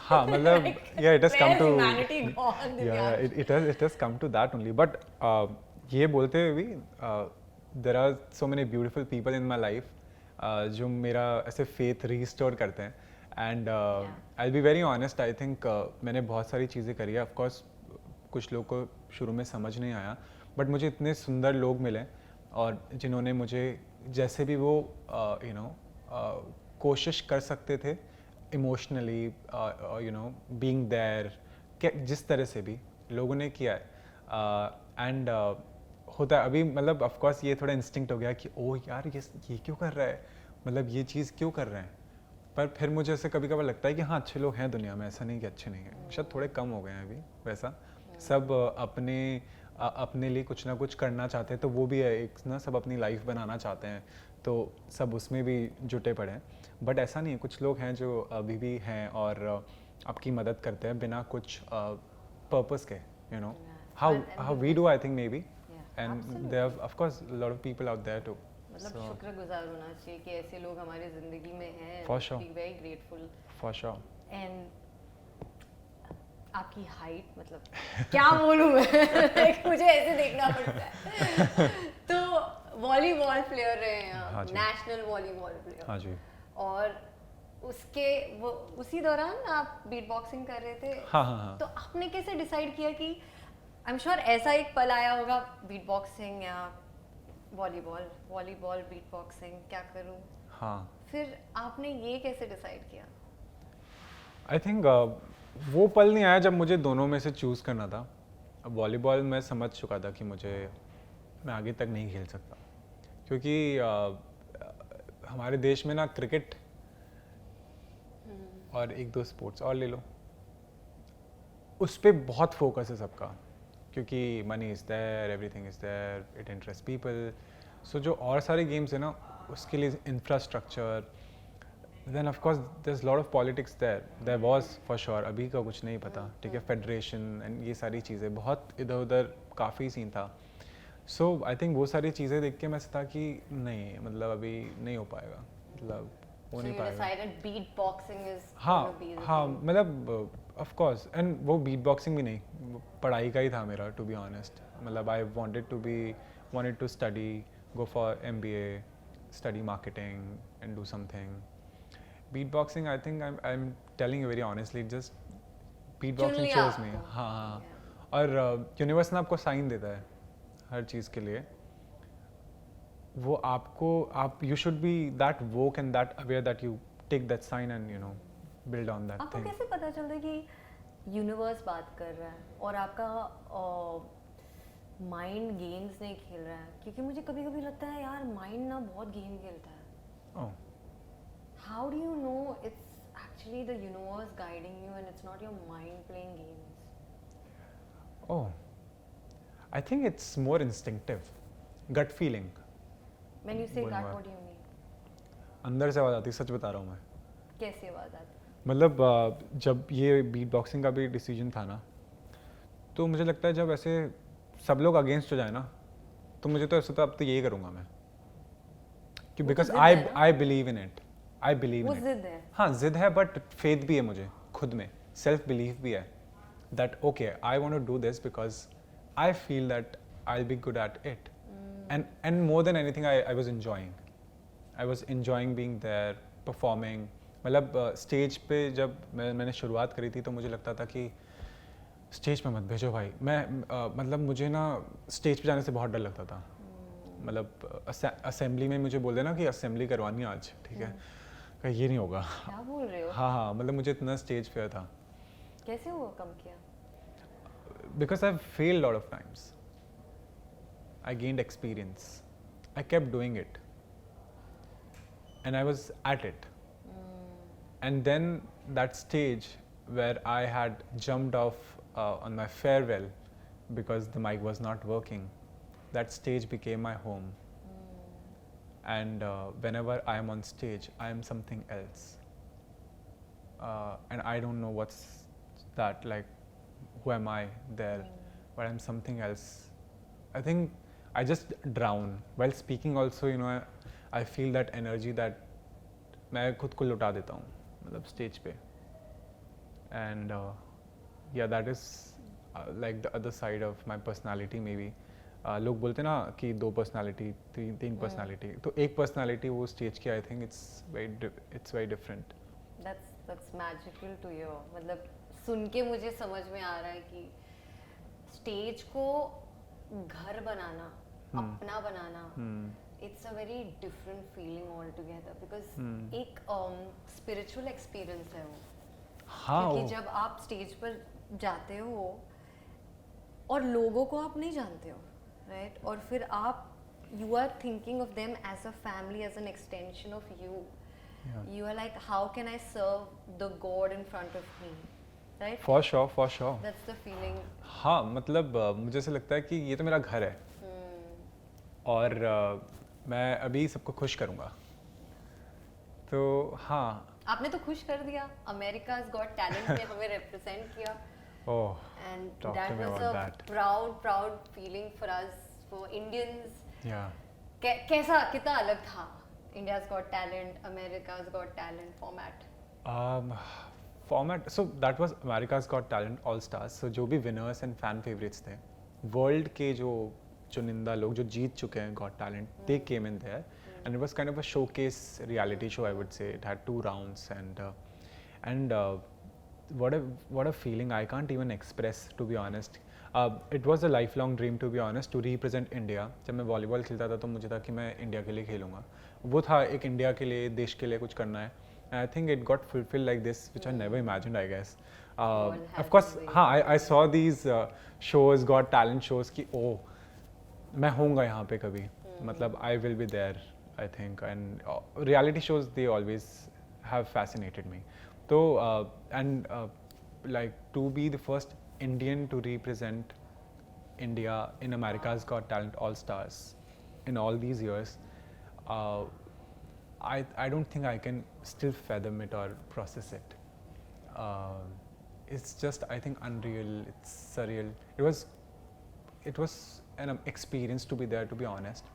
हाँ मतलब yeah, it has come where's to humanity gone, yeah, Divyansh? it has come to that only. But ये बोलते हुए भी there are so many beautiful people in my life जो मेरा ऐसे faith restore करते हैं. And I'll be very honest, I think मैंने बहुत सारी चीज़ें करी है. Of course कुछ लोग को शुरू में समझ नहीं आया, बट मुझे इतने सुंदर लोग मिले और जिन्होंने मुझे जैसे भी वो यू नो कोशिश कर सकते थे emotionally, you know being there, जिस तरह से भी लोगों ने किया है। एंड होता है अभी, मतलब ऑफ कोर्स ये थोड़ा इंस्टिंक्ट हो गया कि ओ यार ये क्यों कर रहा है, मतलब ये चीज़ क्यों कर रहे हैं। पर फिर मुझे ऐसे कभी कभार लगता है कि हाँ अच्छे लोग हैं दुनिया में, ऐसा नहीं कि अच्छे नहीं हैं, शायद थोड़े कम हो गए हैं अभी वैसा। सब अपने लिए कुछ ना कुछ करना चाहते हैं, तो वो भी है एक ना, सब अपनी लाइफ बनाना चाहते हैं, तो सब उसमें भी जुटे पड़े हैं। बट ऐसा नहीं है, कुछ लोग हैं जो अभी भी हैं और आपकी मदद करते हैं बिना कुछ पर्पस के, you know how we do, I think maybe, and there are of course lot of people out there too. मतलब शुक्रगुजार होना चाहिए कि ऐसे लोग हमारी ज़िंदगी में हैं। For sure. Be very grateful. For sure. And आपकी हाइट, मतलब क्या बोलूँ मैं Like, मुझे ऐसे देखना पड़ता है तो वॉलीबॉल प्लेयर रहे हैं हाँ आप, जी। National volleyball player. हाँ जी। और उसके वो उसी दौरान आप बीट बॉक्सिंग कर रहे थे। हाँ हाँ हाँ। तो आपने कैसे डिसाइड किया कि आई एम श्योर ऐसा एक पल आया होगा, बीट बॉक्सिंग या वॉलीबॉल बीट बॉक्सिंग क्या करूं, हाँ, फिर आपने ये कैसे डिसाइड किया? आई थिंक वो पल नहीं आया जब मुझे दोनों में से चूज़ करना था। अब वॉलीबॉल मैं समझ चुका था कि मैं आगे तक नहीं खेल सकता, क्योंकि हमारे देश में ना क्रिकेट और एक दो स्पोर्ट्स और ले लो, उस पर बहुत फोकस है सबका, क्योंकि money is there, everything is there, it interest people. So जो और सारे गेम्स है ना, उसके लिए infrastructure, then of course there is lot of politics there was for sure, अभी का कुछ नहीं पता, ठीक है, फेडरेशन एंड ये सारी चीज़ें, बहुत इधर उधर काफ़ी सीन था। सो आई थिंक वो सारी चीज़ें देख के मैं था कि नहीं, मतलब अभी नहीं हो पाएगा, मतलब हो नहीं पाएगा। बीट बॉक्सिंग इज हाँ, मतलब ऑफ कोर्स, एंड वो बीट बॉक्सिंग भी नहीं, वो पढ़ाई का ही था मेरा, टू बी ऑनेस्ट। मतलब I wanted to study, go for MBA, study marketing and do something. Beat boxing, I think I am telling you very honestly, just beatboxing chose me. हाँ हाँ, और यूनिवर्स ना आपको sign देता है हर चीज़ के लिए, वो आप you should be that woke and that aware that you take that sign and you know build on that आपको थिंग। कैसे पता चलता है कि यूनिवर्स बात कर रहा है और आपका माइंड गेम्स नहीं खेल रहा है? क्योंकि मुझे कभी कभी लगता है यार माइंड ना बहुत गेम खेलता है। Oh, how do you know it's actually the universe guiding you and it's not your mind playing games? Oh, I think it's more instinctive, gut feeling. When you say One that word. What do you mean? अंदर से आवाज़ आती है, सच बता रहा हूँ मैं। कैसी आवाज आती है? मतलब जब ये बीट बॉक्सिंग का भी डिसीजन था ना, तो मुझे लगता है जब ऐसे सब लोग अगेंस्ट हो जाए ना, तो मुझे तो ऐसा था अब तो यही करूँगा मैं, कि वो तो बिकॉज जिद है ना? I believe in it, I believe वो इन इट। जिद है। हाँ, जिद है, बट फेथ भी है मुझे खुद में, सेल्फ बिलीफ भी है that okay I want to do this because I feel that I be good at it, and more than anything I was enjoying being there, performing. मतलब स्टेज पे जब मैंने शुरुआत करी थी, तो मुझे लगता था कि स्टेज पे मत भेजो भाई। मतलब मुझे ना स्टेज पे जाने से बहुत डर लगता था। मतलब असेंबली में मुझे बोल देना कि असेंबली करवानी है आज, ठीक है, कहीं ये नहीं होगा। क्या बोल रहे हो? हाँ हाँ, मतलब मुझे इतना स्टेज फेयर था, कैसे वो कम किया? Because I failed lot of times, I gained experience, I kept doing it and I was at it. And then that stage where I had jumped off on my farewell because the mic was not working, that stage became my home. And whenever I am on stage, I am something else. And I don't know what's that, like, who am I there? But I'm something else. I think I just drown. While speaking also, you know, I feel that energy that मैं खुद को लुटा देता हूँ, मतलब stage पे. And या that is like the other side of my personality may be. लोग बोलते ना कि दो पर्सनैलिटी, तीन पर्सनैलिटी, तो एक पर्सनैलिटी वो स्टेज की, I think it's very different. That's magical to hear. मतलब सुन के मुझे समझ में आ रहा है कि स्टेज को घर बनाना, अपना बनाना, it's a very different feeling all together, because एक स्पिरिचुअल एक्सपीरियंस है वो। हाँ क्योंकि वो जब आप स्टेज पर जाते हो और लोगों को आप नहीं जानते हो, राइट, और फिर आप you are thinking of them as a family, as an extension of you, you are like, how can I serve the God in front of me, right? for sure That's the feeling. हाँ मतलब मुझे ऐसा लगता है कि ये तो मेरा घर है और मैं अभी सबको खुश करूँगा, तो हाँ। आपने तो खुश कर दिया, America's Got Talent में हमें represent किया, ओह and talk that to me was about a that. proud feeling for us, for Indians. Yeah. कैसा, कितना अलग था India's Got Talent, America's Got Talent format? Format, so that was America's Got Talent All Stars. So जो भी winners and fan favorites थे, world के जो चुनिंदा लोग जो जीत चुके हैं Got Talent, they came in there, and it was kind of a showcase reality show, I would say. It had 2 rounds, and what a feeling I can't even express, to be honest. It was a lifelong dream, to be honest, to represent India. जब मैं volleyball खेलता था तो मुझे था कि मैं India के लिए खेलूँगा, वो था एक इंडिया के लिए, देश के लिए कुछ करना है. And I think it got fulfilled like this, which I never imagined, I guess. Of course, हाँ, I saw these shows, Got Talent shows कि oh, मैं होऊंगा यहाँ पे कभी, मतलब I will be there, I think. And reality shows, they always have fascinated me. So like to be the first Indian to represent India in America's Got Talent All Stars in all these years, I don't think I can still fathom it or process it. It's just, I think, unreal. It's surreal. It was an experience to be there, to be honest.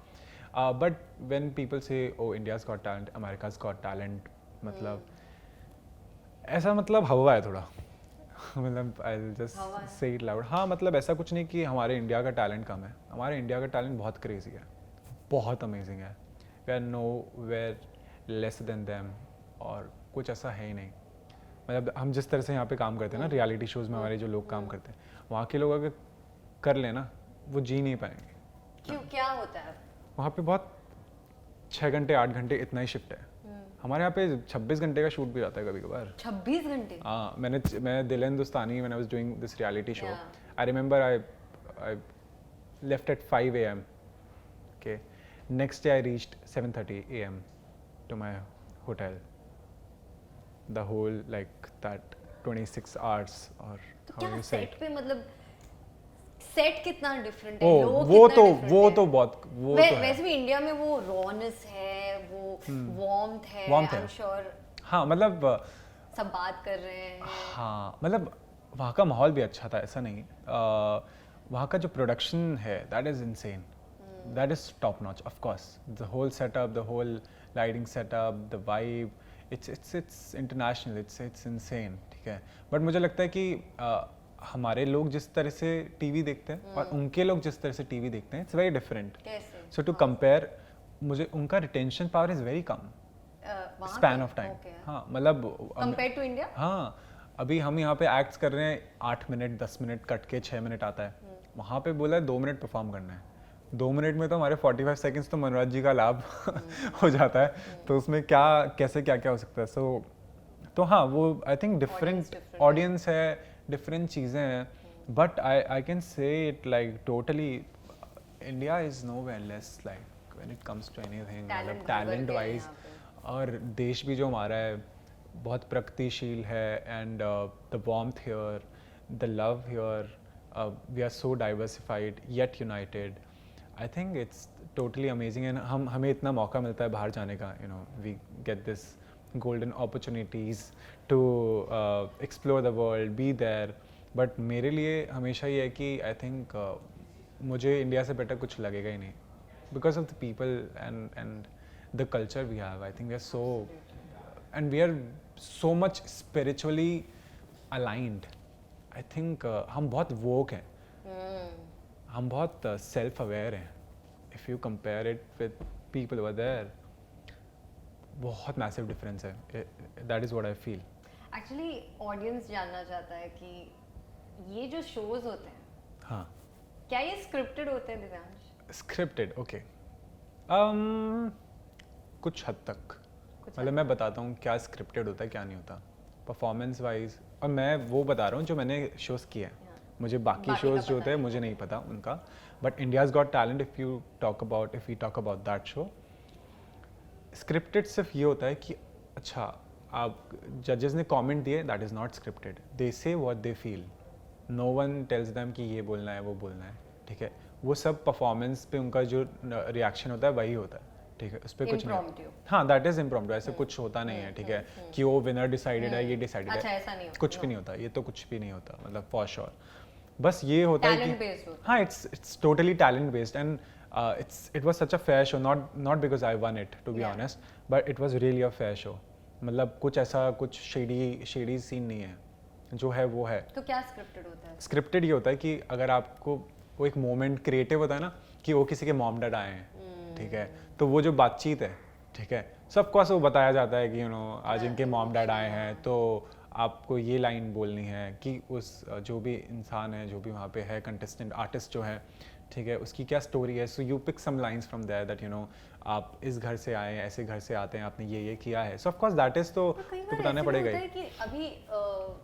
But when people say, "Oh, India's Got Talent, America's Got Talent," मतलब ऐसा मतलब हवा है थोड़ा. मतलब I'll just say it loud. हाँ मतलब ऐसा कुछ नहीं कि हमारे इंडिया का टैलेंट कम है. हमारे इंडिया का टैलेंट बहुत क्रेजी है, बहुत अमेजिंग है. We are nowhere less than them, और कुछ ऐसा है ही नहीं. मतलब हम जिस तरह से यहाँ पे काम करते हैं ना, रियलिटी शोज़ में हमारे जो लोग काम करते हैं, वहाँ के लोग अगर कर लेना, वो जी नहीं पाएंगे. क्यों, क्या होता है वहाँ पे बहुत 6 घंटे 8 घंटे इतना ही शिफ्ट है. हमारे यहाँ पे 26 घंटे का शूट भी जाता है कभी कभार. 26 घंटे? हाँ, मैं दिल हिंदुस्तानी, when I was doing this reality show, Yeah. I remember I left at 5 a.m. Okay, next day I reached 7:30 a.m. to my hotel. The whole like that 26 hours or तो how क्या you say सेट it. पे, मतलब set कितना different है, ओ लोग वो कितना तो different वो है? तो बहुत वो तो है. वैसे भी इंडिया में वो रॉनेस है, वो वार्मथ है, Warmth आई एम है. श्योर हाँ मतलब सब बात कर रहे हैं. हाँ मतलब वहाँ का माहौल भी अच्छा था, ऐसा नहीं. वहाँ का जो प्रोडक्शन है, that is insane, that is top notch. Of course the whole setup, the whole lighting setup, the vibe, it's international, it's insane. ठीक है, बट मुझे लगता है कि हमारे लोग जिस तरह से टीवी देखते हैं और उनके लोग जिस तरह से टीवी देखते हैं, इट्स वेरी डिफरेंट. कैसे? सो टू कंपेयर, मुझे उनका retention power is very come, span of time. हाँ मतलब कंपेयर टू इंडिया. हाँ, अभी हम यहाँ पे एक्ट्स कर रहे हैं, 8 मिनट 10 मिनट कट के 6 मिनट आता है. वहाँ पे बोला है 2 मिनट परफॉर्म करना है. 2 मिनट में तो हमारे 45 सेकंड्स तो मनोराज जी का लाभ हो जाता है. तो उसमें क्या कैसे क्या क्या हो सकता है. सो तो हाँ, वो आई थिंक डिफरेंट ऑडियंस है, डिफरेंट चीज़ें हैं. But I can say it like totally India is nowhere less like when it comes to anything, मतलब टैलेंट वाइज. और देश भी जो हमारा है बहुत प्रगतिशील है. And the warmth here, the love here, we are so diversified yet united. I think it's totally amazing. And हमें इतना मौका मिलता है बाहर जाने का, you know, we get this golden opportunities to explore the world, be there. but मेरे लिए हमेशा ये है कि आई थिंक मुझे इंडिया से बेटर कुछ लगेगा ही नहीं, because of the people and the culture we have. I think we are so, and we are so much spiritually aligned. I think हम बहुत woke हैं, हम बहुत self aware हैं. If you compare it with people over there, बहुत massive difference है. That is what I feel. Actually audience जानना चाहता है कि ये जो शोज होते हैं, हाँ क्या ये स्क्रिप्टेड होते हैं दिव्यांश? स्क्रिप्टेड ओके कुछ हद तक कुछ मतलब मैं बताता हूँ क्या स्क्रिप्टेड होता है क्या नहीं होता परफॉर्मेंस वाइज और मैं वो बता रहा हूँ जो मैंने शोज़ किए हैं मुझे बाकी बाकी का शोज़ जो पता होते हैं नहीं। मुझे नहीं पता उनका but India's got talent if we talk about that show scripted सिर्फ ये होता है कि अच्छा आप जजेस ने कमेंट दिए that is not scripted they say what they feel no one tells them कि ये बोलना है वो बोलना है ठीक है वो सब परफॉर्मेंस पे उनका जो रिएक्शन होता है वही होता है ठीक है उस पर कुछ नहीं Impromptu. हाँ दैट इज इम्प्रॉम्प्टू ऐसे कुछ होता नहीं है ठीक है कि वो विनर डिसाइडेड है ये डिसाइडेड अच्छा है ऐसा नहीं होता, कुछ भी नहीं होता ये तो कुछ भी नहीं होता मतलब फॉर श्योर बस ये होता है टैलेंट कि बेस्ड होता हाँ it's totally talent based and it was such a fair show not because I won it to be Yeah. honest but it was really a fair show मतलब कुछ ऐसा कुछ शेडी सीन नहीं है जो है वो है तो क्या स्क्रिप्टेड होता है? स्क्रिप्टेड ये होता है कि अगर आपको वो एक मोमेंट क्रिएटिव होता है ना कि वो किसी के मॉम डैड आए हैं ठीक है तो वो जो बातचीत है ठीक है सब कोर्स वो बताया जाता है कि आज इनके मॉम डैड आए हैं तो आपको ये लाइन बोलनी है कि उस जो भी इंसान है जो भी वहाँ पे है कंटेस्टेंट आर्टिस्ट जो है ठीक है उसकी क्या स्टोरी है so you pick some lines from there that आप इस घर से आए हैं ऐसे घर से आते हैं आपने ये किया है सो ऑफ कोर्स दैट इज तो कई बार बताना ऐसे पड़ेगा होता ही है कि अभी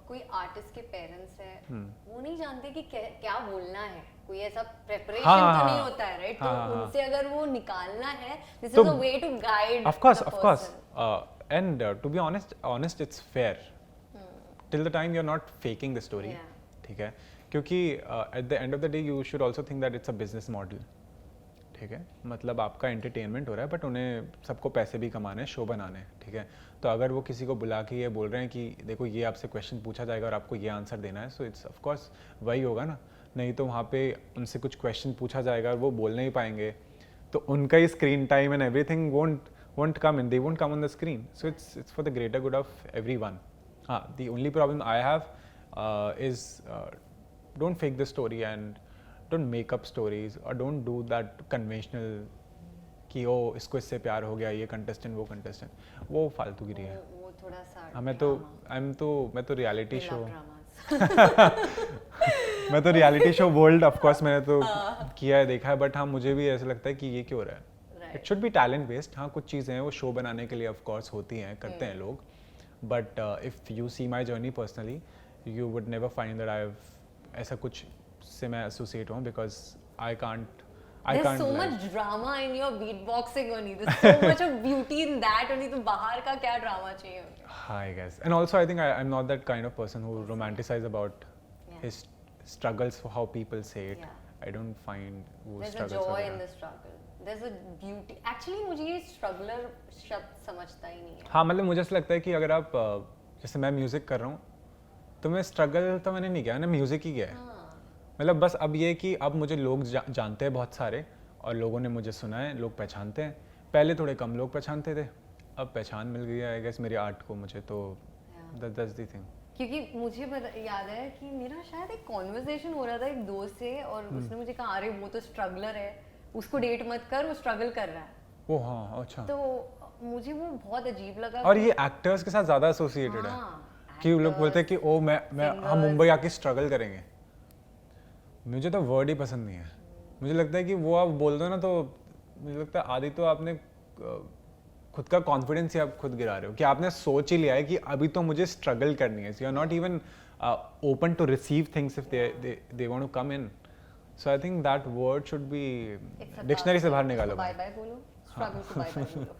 कोई आर्टिस्ट के पेरेंट्स हैं वो नहीं जानते कि क्या बोलना है कोई ऐसा प्रेपरेशन हाँ, तो नहीं हाँ, होता है राइट हाँ, तो हाँ, उनसे अगर वो निकालना है दिस तो is a way to guide of course and to be honest it's fair till the time you're not faking the story Yeah. ठीक है क्योंकि at the end of the day you should also think that it's a business model ठीक है मतलब आपका entertainment हो रहा है बट उन्हें सबको पैसे भी कमाने हैं शो बनाने हैं ठीक है तो अगर वो किसी को बुला के ये बोल रहे हैं कि देखो ये आपसे क्वेश्चन पूछा जाएगा और आपको ये आंसर देना है सो इट्स ऑफ कोर्स वही होगा ना नहीं तो वहाँ पे उनसे कुछ क्वेश्चन पूछा जाएगा और वो बोल नहीं पाएंगे तो उनका ही screen time and everything won't come in they won't come on the screen so it's for the greater good of everyone the only problem I have is don't fake the story and don't make up stories or don't do that conventional कि ओ इसको इससे प्यार हो गया ये contestant वो contestant वो फालतूगिरी है वो थोड़ा सा हाँ मैं तो रियलिटी शो ड्रामास मैं तो reality show world of course मैंने तो किया है देखा है बट हाँ मुझे भी ऐसा लगता है कि ये क्यों हो रहा है it should be talent based हाँ कुछ चीज़ें हैं वो शो बनाने के लिए ऑफ कोर्स होती हैं करते हैं लोग but if you see my journey personally you would never find that I ऐसा कुछ से मैं एसोसिएट हूँ because I can't There's so much drama in your beatboxing only. There's so much of beauty in that only. तो बाहर का क्या drama चाहिए? I guess. And also I think I'm not that kind of person who romanticize about his struggles for how people say it. Yeah. I don't find वो There's a struggles joy वगैरह। in the struggle. There's a beauty. Actually मुझे ये struggler शब्द समझता ही नहीं है. हाँ मतलब मुझे ऐसा लगता है कि अगर आप जैसे मैं म्यूज़िक कर रहा हूँ तो मैं स्ट्रगल तो मैंने नहीं किया मैंने म्यूज़िक ही किया है मतलब बस अब ये कि अब मुझे लोग जानते हैं बहुत सारे और लोगों ने मुझे सुना है लोग पहचानते हैं पहले थोड़े कम लोग पहचानते थे अब पहचान मिल गई है आई गेस मेरी आर्ट को मुझे तो दैट्स द थिंग क्योंकि मुझे याद है कि मेरा शायद एक कॉन्वर्सेशन हो रहा था एक दोस्त से और उसने मुझे कहा अरे वो तो स्ट्रगलर है उसको डेट मत कर वो स्ट्रगल कर रहा है ओ हाँ अच्छा तो मुझे वो बहुत अजीब लगा और ये एक्टर्स के साथ ज़्यादा एसोसिएटेड है कि वो लोग बोलते हैं कि ओ मैं हम मुंबई आके स्ट्रगल करेंगे मुझे तो वर्ड ही पसंद नहीं है मुझे लगता है कि वो आप बोल दो ना तो मुझे लगता है आदि तो आपने खुद का कॉन्फिडेंस ही आप खुद गिरा रहे हो कि आपने सोच ही लिया है कि अभी तो मुझे स्ट्रगल करनी है you are not even open to receive things if they want to come in so I think that word should be dictionary से बाहर निकालो बाय बाय बोलो स्ट्रगल को बाय बाय बोलो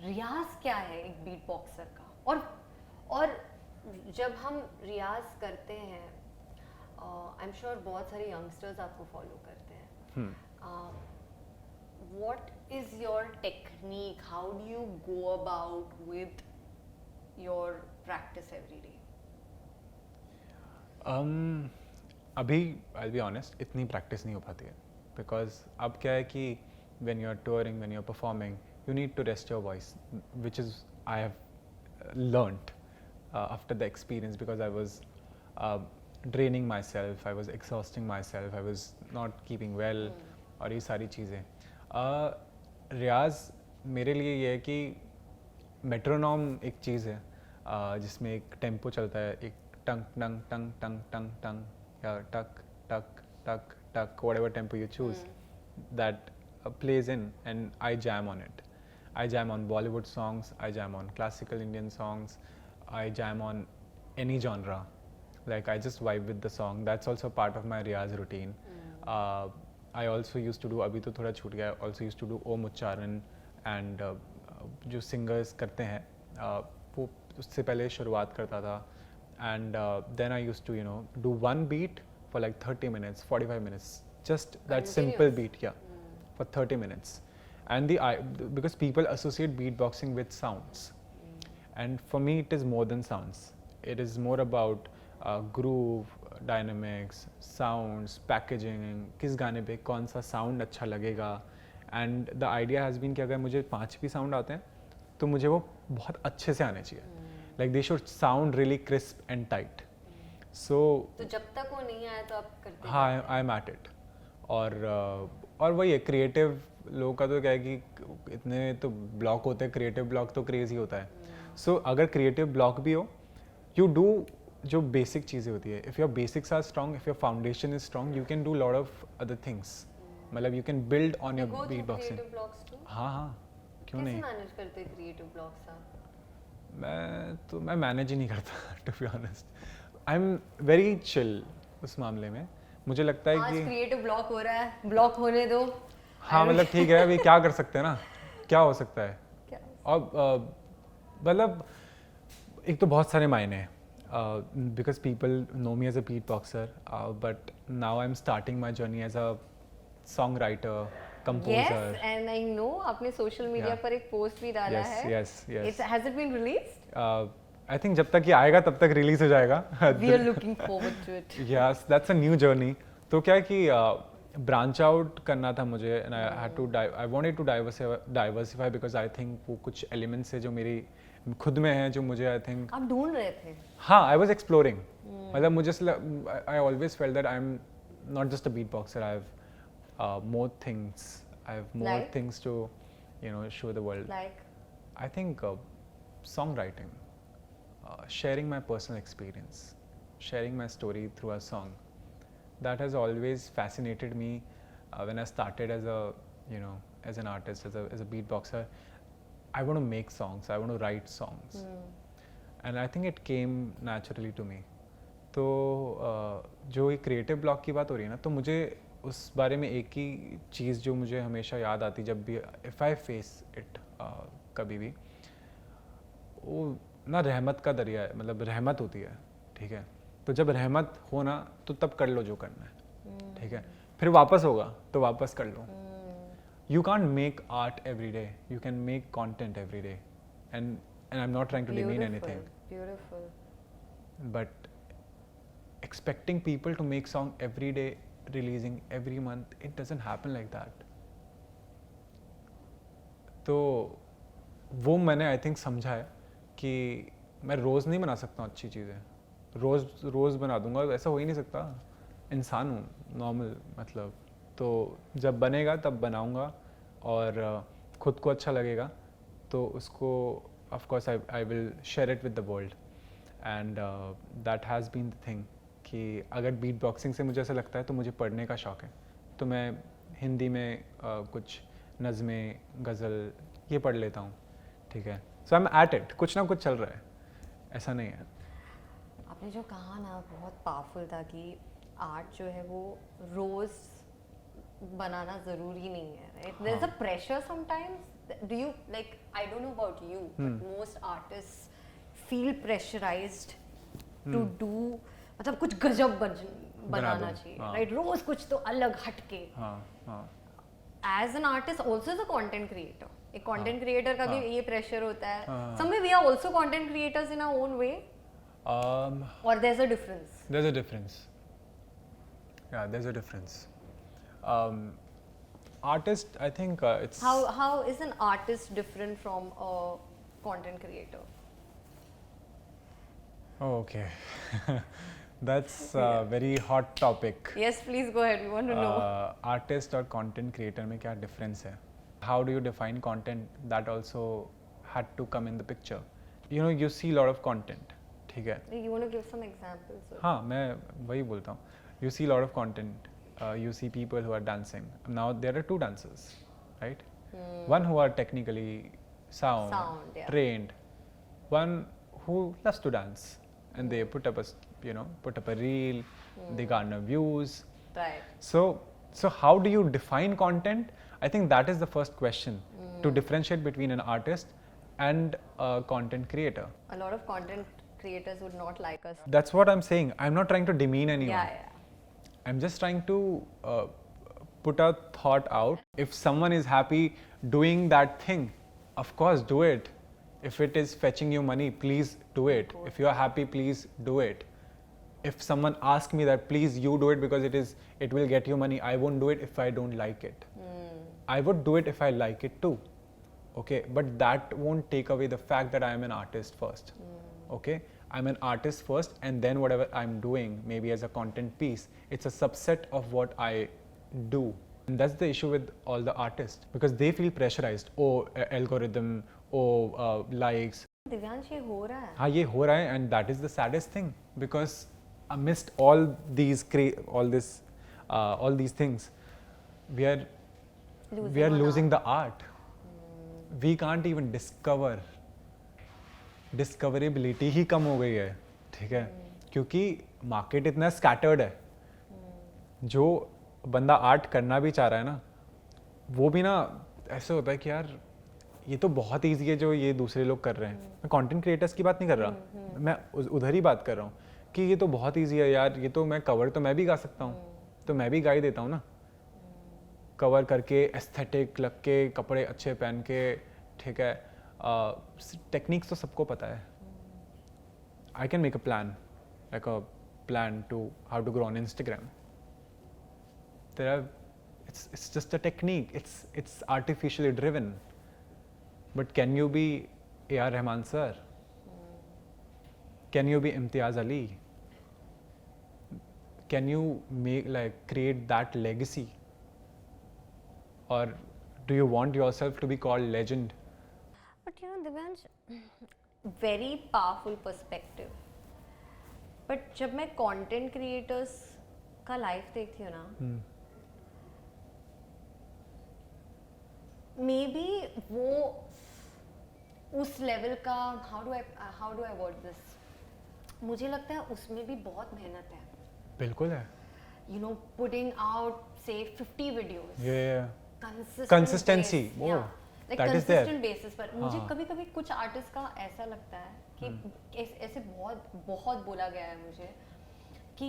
रियाज क्या है एक बीट बॉक्सर का और जब हम रियाज करते हैं आई एम श्योर बहुत सारे यंगस्टर्स आपको फॉलो करते हैं what is your technique how do you go about with your practice every day अभी I'll be honest इतनी प्रैक्टिस नहीं हो पाती है बिकॉज अब क्या है कि when you're touring when you're performing you need to rest your voice which is I have learnt after the experience because I was draining myself I was exhausting myself I was not keeping well और ये सारी चीज़ें रियाज मेरे लिए ये है कि मेट्रोनॉम एक चीज़ है जिसमें एक टेम्पो चलता है एक टंग टंग टंग टंग टंग टंग yeah, tuck, tuck, tuck, tuck, whatever tempo you choose, that plays in, and I jam on it. I jam on Bollywood songs, I jam on classical Indian songs, I jam on any genre. Like I just vibe with the song. That's also part of my riyaz routine. I also used to do, अभी तो थोड़ा छूट गया, also used to do Om Uchcharan, and जो singers करते हैं वो उससे पहले शुरुआत करता था, and then I used to do one beat for like 30 minutes, 45 minutes, just that simple beat, yeah, for 30 minutes. And because people associate beatboxing with sounds, and for me it is more than sounds. It is more about groove, dynamics, sounds, packaging, किस गाने पे कौन सा sound अच्छा लगेगा. And the idea has been कि अगर मुझे 5 भी sound आते हैं तो मुझे वो बहुत अच्छे से आने चाहिए. Like they should sound really crisp and tight. So तो जब तक वो नहीं आया तो आप करते हाँ, I am at it. और वही है, क्रिएटिव लोगों का तो क्या है कि इतने तो ब्लॉक होते हैं, क्रिएटिव ब्लॉक तो क्रेजी होता है. सो अगर क्रिएटिव ब्लॉक भी हो, यू डू जो बेसिक चीज़ें होती है. If your basics are strong, if your foundation is strong, you can do lot of other things. मतलब you can build on your beatboxing. हाँ हाँ, क्यों नहीं. कैसे मैनेज करते हैं क्रिएटिव ब्लॉक्स आप? मैं मैनेज ही नहीं करता to be honest. I am very chill उस मामले में. मुझे लगता है कि क्रिएटिव ब्लॉक हो रहा है, ब्लॉक होने दो. हाँ मतलब ठीक है, अभी क्या कर सकते हैं ना, क्या हो सकता है. और मतलब एक तो बहुत सारे मायने हैं, because people know me as a beat boxer, but now I am starting my journey as a song writer, composer. And I know आपने सोशल मीडिया पर एक पोस्ट भी डाला है. Yes yes. Has it been released? I think जब तक ये आएगा तब तक रिलीज हो जाएगा. We are looking forward to it. Yes, that's a new journey. तो क्या है कि ब्रांच आउट करना था मुझे, and I wanted to diversify because I think वो कुछ एलिमेंट्स है जो मेरी खुद में है, जो मुझे आई थिंक आप ढूंढ रहे थे. हाँ, आई वाज एक्सप्लोरिंग. मतलब मुझे I always felt that I am not just a beat boxer. I have more things, I have more things to show the world. I think song writing, sharing my personal experience, sharing my story through a song, that has always fascinated me. When I started as as an artist, as a beatboxer, I want to make songs, I want to write songs. And I think it came naturally to me. तो जो ये creative block की बात हो रही है ना, तो मुझे उस बारे में एक ही चीज़ जो मुझे हमेशा याद आती जब भी इफ़ आई फेस इट कभी भी, वो ना रहमत का दरिया है. मतलब रहमत होती है, ठीक है. तो जब रहमत हो ना तो तब कर लो जो करना है, ठीक है. फिर वापस होगा तो वापस कर लो. You can't make art every day, you can make content every day. And I am not trying to demean anything, but expecting people to make song every day, releasing every month, it doesn't happen like that. तो वो मैंने I think समझा है कि मैं रोज़ नहीं बना सकता हूँ अच्छी चीज़ें. रोज़ बना दूंगा, ऐसा हो ही नहीं सकता. इंसान हूँ नॉर्मल, मतलब. तो जब बनेगा तब बनाऊंगा, और ख़ुद को अच्छा लगेगा तो उसको of course I will share it with the world. And that has been the thing कि अगर बीट बॉक्सिंग से मुझे ऐसा लगता है तो मुझे पढ़ने का शौक़ है, तो मैं हिंदी में कुछ नज़में, गज़ल ये पढ़ लेता हूँ, ठीक है. सो आई एम एट इट, कुछ ना कुछ चल रहा है, ऐसा नहीं है. आपने जो कहा ना बहुत पावरफुल था कि आर्ट जो है वो रोज़ बनाना ज़रूरी नहीं है, right. There is a pressure sometimes. Do you like, I don't know about you, but most artist feel pressurized to do, मतलब कुछ गजब बनाना चाहिए, राइट. रोज कुछ तो अलग हटके. As an artist also as a content creator, एक कंटेंट क्रिएटर का भी ये प्रेशर होता है. Some way we are also content creators in our own way, और there is a difference. There's a difference. Yeah, there's a difference. Artist, I think it's how is an artist different from a content creator? Oh, okay. That's a very hot topic. Yes, please go ahead. We want to know. Artist और content creator में क्या difference है? How do you define content? That also had to come in the picture. You see a lot of content, ठीक है? You want to give some examples? हाँ, मैं वही बोलता हूँ. you see a lot of content, you see people who are dancing. Now there are two dancers, right? One who are technically sound, yeah. trained, one who loves to dance, and they put up a reel, they garner views. Right. So how do you define content? I think that is the first question, to differentiate between an artist and a content creator. A lot of content creators would not like us. That's what I'm saying. I'm not trying to demean anyone. Yeah. I'm just trying to put a thought out. If someone is happy doing that thing, of course do it. If it is fetching you money, please do it. If you are happy, please do it. If someone asks me that, please you do it because it will get you money, I won't do it if I don't like it. I would do it if I like it too. Okay, but that won't take away the fact that I am an artist first. Okay, I'm an artist first, and then whatever I'm doing, maybe as a content piece, it's a subset of what I do. And that's the issue with all the artists, because they feel pressurized. Oh, algorithm, likes. Divyansh ये हो रहा है. हाँ, ये हो रहा है, and that is the saddest thing, because amidst all these things, we are losing the art. We can't even discover. Discoverability ही कम हो गई है, ठीक है, क्योंकि मार्केट इतना स्कैटर्ड है. जो बंदा आर्ट करना भी चाह रहा है ना, वो भी ना ऐसे होता है कि यार ये तो बहुत ईजी है जो ये दूसरे लोग कर रहे हैं. मैं कंटेंट क्रिएटर्स की बात नहीं कर रहा, मैं उधर ही बात कर रहा हूँ कि ये तो बहुत ईजी है यार, ये तो मैं कवर तो मैं भी गा सकता हूँ, तो मैं भी गा ही देता हूँ ना. कवर करके एस्थेटिक लग के, कपड़े अच्छे पहन के, ठीक है. टेक्निक्स तो सबको पता है. I can make a plan, like a plan to how to grow on Instagram. It's just a technique. It's artificially driven. But can you be A.R. Rahman sir? Can you be Imtiaz Ali? Can you create that legacy? Or do you want yourself to be called legend? But you know, Divyansh, very powerful perspective. But जब मैं content creators का life देखती हूँ ना, maybe वो उस level का how do I word this? मुझे लगता है उसमें भी बहुत मेहनत है. बिल्कुल है. You know, putting out say 50 videos. Yeah. Consistency. Oh. Yeah. Like that is there. consistent basis पर मुझे कभी-कभी कुछ आर्टिस्ट का ऐसा लगता है कि ऐसे बहुत बोला गया है मुझे कि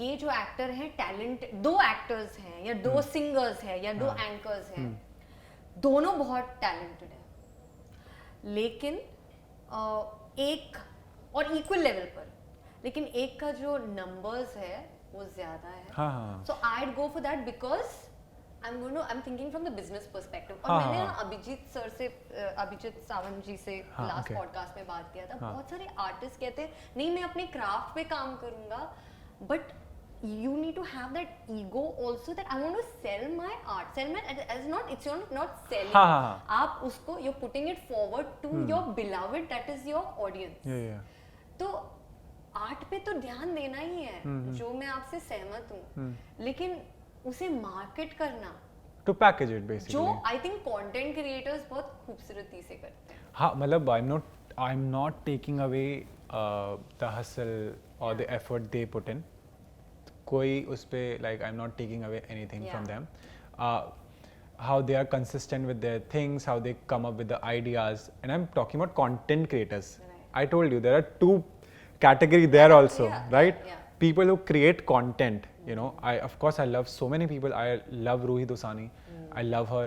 ये जो एक्टर हैं टैलेंट, 2 एक्टर्स हैं या 2 सिंगर्स हैं या 2 एंकर्स हैं, दोनों बहुत टैलेंटेड हैं, लेकिन एक और इक्वल लेवल पर, लेकिन एक का जो नंबर्स है वो ज्यादा है. सो I'd go for that because I'm thinking from the business perspective. और मैंने ना अभिजीत सावंत जी से लास्ट पॉडकास्ट में बात किया था. बहुत सारे आर्टिस्ट कहते हैं नहीं मैं अपने क्राफ्ट पे काम करूंगा, but you need to have that ego also that I want to sell my art. Sell my as not, it's not selling. आप उसको you're putting it forward to your beloved, that is your audience. तो art पे तो ध्यान देना ही है, जो मैं आपसे सहमत हूँ, लेकिन उसे मार्केट करना, टू पैकेज इट बेसिकली, जो आई थिंक कंटेंट क्रिएटर्स बहुत खूबसूरती से करते हैं. हाँ, मतलब I am not taking away the hustle और the effort they put in. कोई उस पे like I am not taking away anything from them. How they are consistent with their things, how they come up with the ideas, and I'm talking about content creators. I told you there are 2 categories there also, right? People who create content, you know. Of course I love so many people. I love Ruhi Dosani. I love her.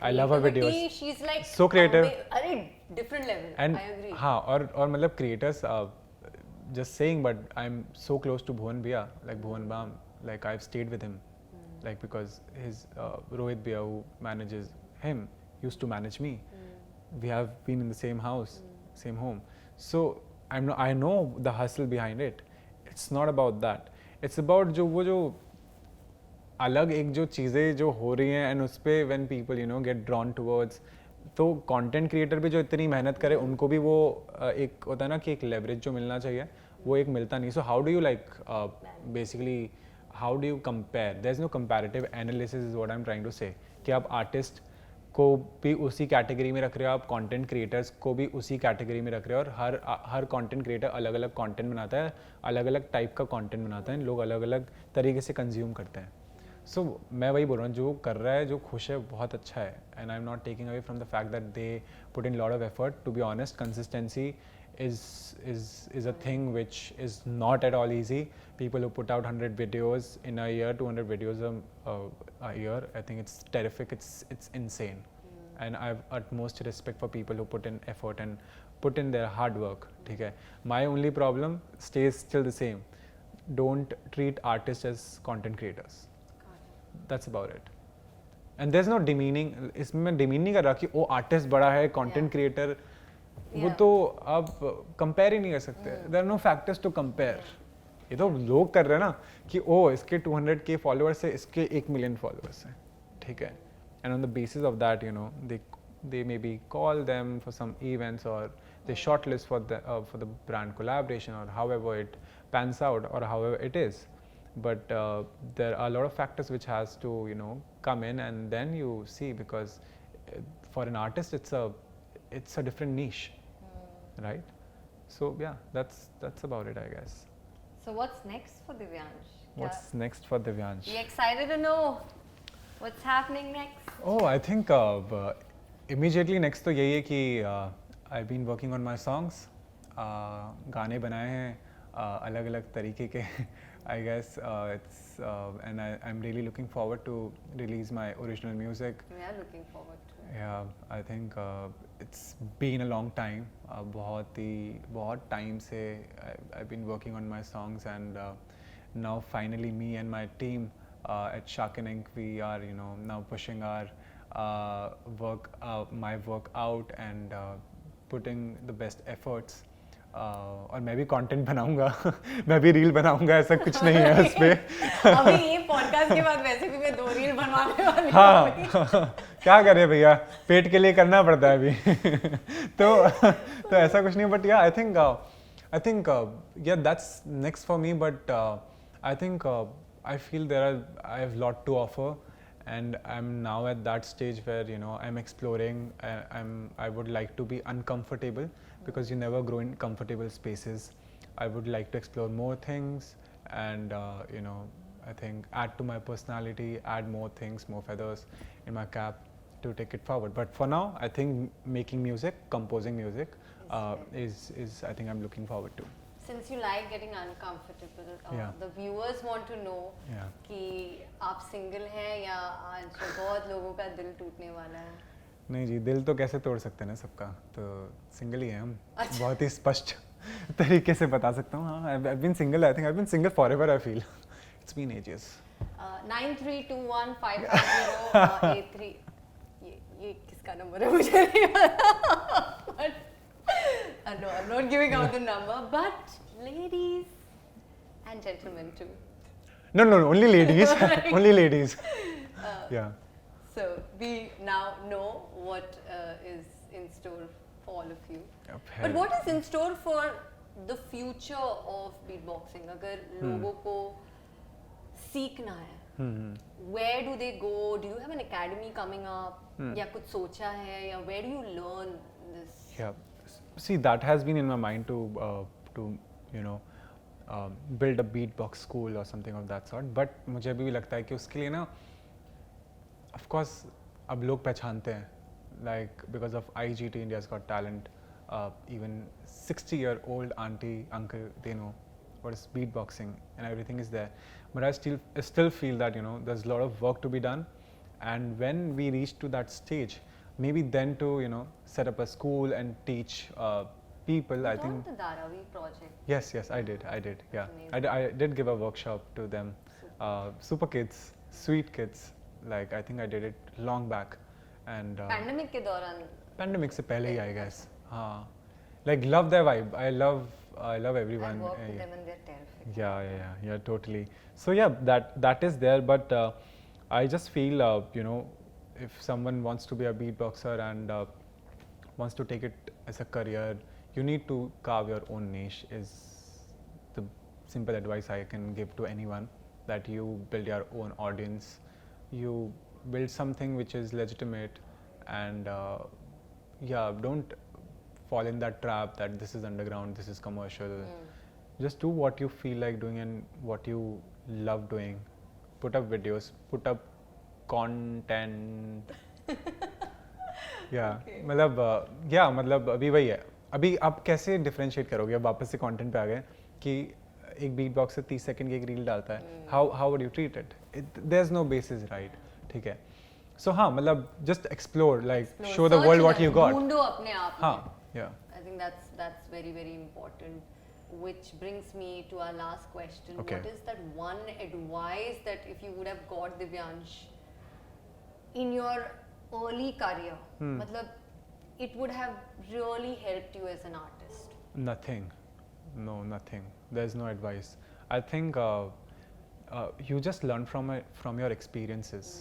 I love her videos. She's like so creative. Different level. And I agree. हाँ, और मतलब creators, just saying, but I'm so close to Bhuvan Bhaiya, like Bhuvan Bam, like I've stayed with him, like because his Rohit Bhaiya, who manages him, used to manage me. We have been in the same house, same home. So I know the hustle behind it. It's not about that. It's about जो अलग एक जो चीज़ें जो हो रही हैं, and उस पे when people get drawn towards, तो कंटेंट क्रिएटर भी जो इतनी मेहनत करे उनको भी वो एक होता है ना कि एक लेवरेज जो मिलना चाहिए वो एक मिलता नहीं. So how do you like basically how do you compare? There's no comparative analysis is what I'm trying to say. कि आप artist को भी उसी कैटेगरी में रख रहे हो, आप कंटेंट क्रिएटर्स को भी उसी कैटेगरी में रख रहे हो, और हर कंटेंट क्रिएटर अलग अलग कंटेंट बनाता है, अलग अलग टाइप का कंटेंट बनाता है, लोग अलग अलग तरीके से कंज्यूम करते हैं. सो मैं वही बोल रहा हूँ, जो कर रहा है, जो खुश है, बहुत अच्छा है. And I am not taking away from the fact that they put in lot of effort. To be honest, consistency is a thing which is not at all easy. People who put out 100 videos in a year, 200 videos a year, I think it's terrific. It's insane. And I have utmost respect for people who put in effort and put in their hard work. ठीक है. My only problem stays still the same. Don't treat artists as content creators. That's about it. And there's no demeaning. इसमें मैं demean नहीं कर रहा कि वो artist बड़ा है, content creator. वो तो आप कंपेयर ही नहीं कर सकते. There are no factors to compare. ये तो लोग कर रहे हैं ना कि ओ इसके 200K फॉलोअर्स है, इसके 1 मिलियन फॉलोअर्स हैं, ठीक है. And on the basis of that, you no, they maybe call them for some events, or they shortlist for the brand collaboration, or however it pans out, or however it is. But there are a lot of factors which has to, you know, come in, and then you see, because for an artist it's a different niche. Right? So yeah, that's about it, I guess. So what's next for Divyansh? What's next for Divyansh? You excited to know what's happening next? Oh, I think immediately next तो यही है कि I've been working on my songs. गाने बनाए हैं अलग अलग तरीके के. I guess and I'm really looking forward to release my original music. We are looking forward to it. Yeah, I think it's been a long time. बहुत time से I've been working on my songs, and now finally me and my team at Shark and Ink, we are, you know, now pushing our my work out, and putting the best efforts. और मैं भी content बनाऊंगा. मैं भी reel बनाऊंगा, ऐसा कुछ नहीं है उस पे. अभी ये पॉडकास्ट के बाद वैसे भी मैं 2 रील बनवाने वाली हूँ. हाँ. क्या करें भैया, पेट के लिए करना पड़ता है अभी. तो ऐसा कुछ नहीं. बट या I think yeah, that's next for me. But I think I feel I have lot to offer, and I'm now at that stage where, you know, I'm exploring. I would like to be uncomfortable, because you never grow in comfortable spaces. I would like to explore more things, and you know, I think add to my personality, add more things, more feathers in my cap to take it forward. But for now, I think making music, composing music is I think I'm looking forward to. Since you like getting uncomfortable, Yeah. the viewers want to know Yeah. कि आप single हैं या आज बहुत लोगों का दिल टूटने वाला है. नहीं जी, दिल तो कैसे तोड़ सकते हैं ना सबका, तो सिंगल ही हैं हम. अच्छा. बहुत ही स्पष्ट तरीके से बता सकता हूँ. हाँ, I've been single. I think I've been single forever, I feel. It's been ages. 93215508 ये किसका नंबर है मुझे नहीं पता. No, I'm not giving out the number, but ladies and gentlemen too. No, only ladies. Only ladies. Yeah. So we now know what is in store for all of you. But what is in store for the future of beatboxing? अगर लोगों को सीखना है, where do they go? Do you have an academy coming up? या कुछ सोचा है, या where do you learn this? Yeah. See, that has been in my mind to you know, build a beatbox school or something of that sort. But मुझे अभी भी लगता है कि उसके लिए ना, of course, अब लोग पहचानते हैं, like because of IGT, India's Got Talent, even 60-year-old auntie, uncle, they know what is beatboxing, and everything is there. But I still feel that, you know, there's a lot of work to be done, and when we reach to that stage, maybe then to, you know, set up a school and teach people. I think the Dharavi project. Yes, I did. Yeah, I did give a workshop to them. Super kids, sweet kids. Like I think I did it long back, and Pandemic के दौरान. Pandemic से पहले ही, I guess. हाँ. Like love their vibe. I love everyone. I work with them and they're terrific. Yeah, totally. So yeah, that is there. But I just feel, you know, if someone wants to be a beatboxer and wants to take it as a career, you need to carve your own niche, is the simple advice I can give to anyone. that you build your own audience, you build something which is legitimate, and yeah, don't fall in that trap that this is underground, this is commercial. Just do what you feel like doing and what you love doing. Put up videos, put up content. मतलब अभी वही है. अभी आप कैसे differentiate करोगे? अब वापस से कंटेंट पे आ गए कि एक बीट बॉक्स से 30 सेकंड की एक रील डालता है. How would you treat it? There is no basis, right? ठीक है. सो हाँ, मतलब just explore, like show the world what you got. ढूंढो अपने आप. हाँ, या. I think that's very important. Which brings me to our last question. Okay. What is that one advice that if you would have got Divyansh in your early career, मतलब it would have really helped you as an artist? Nothing. No, nothing. There's no advice. I think you just learn from your experiences.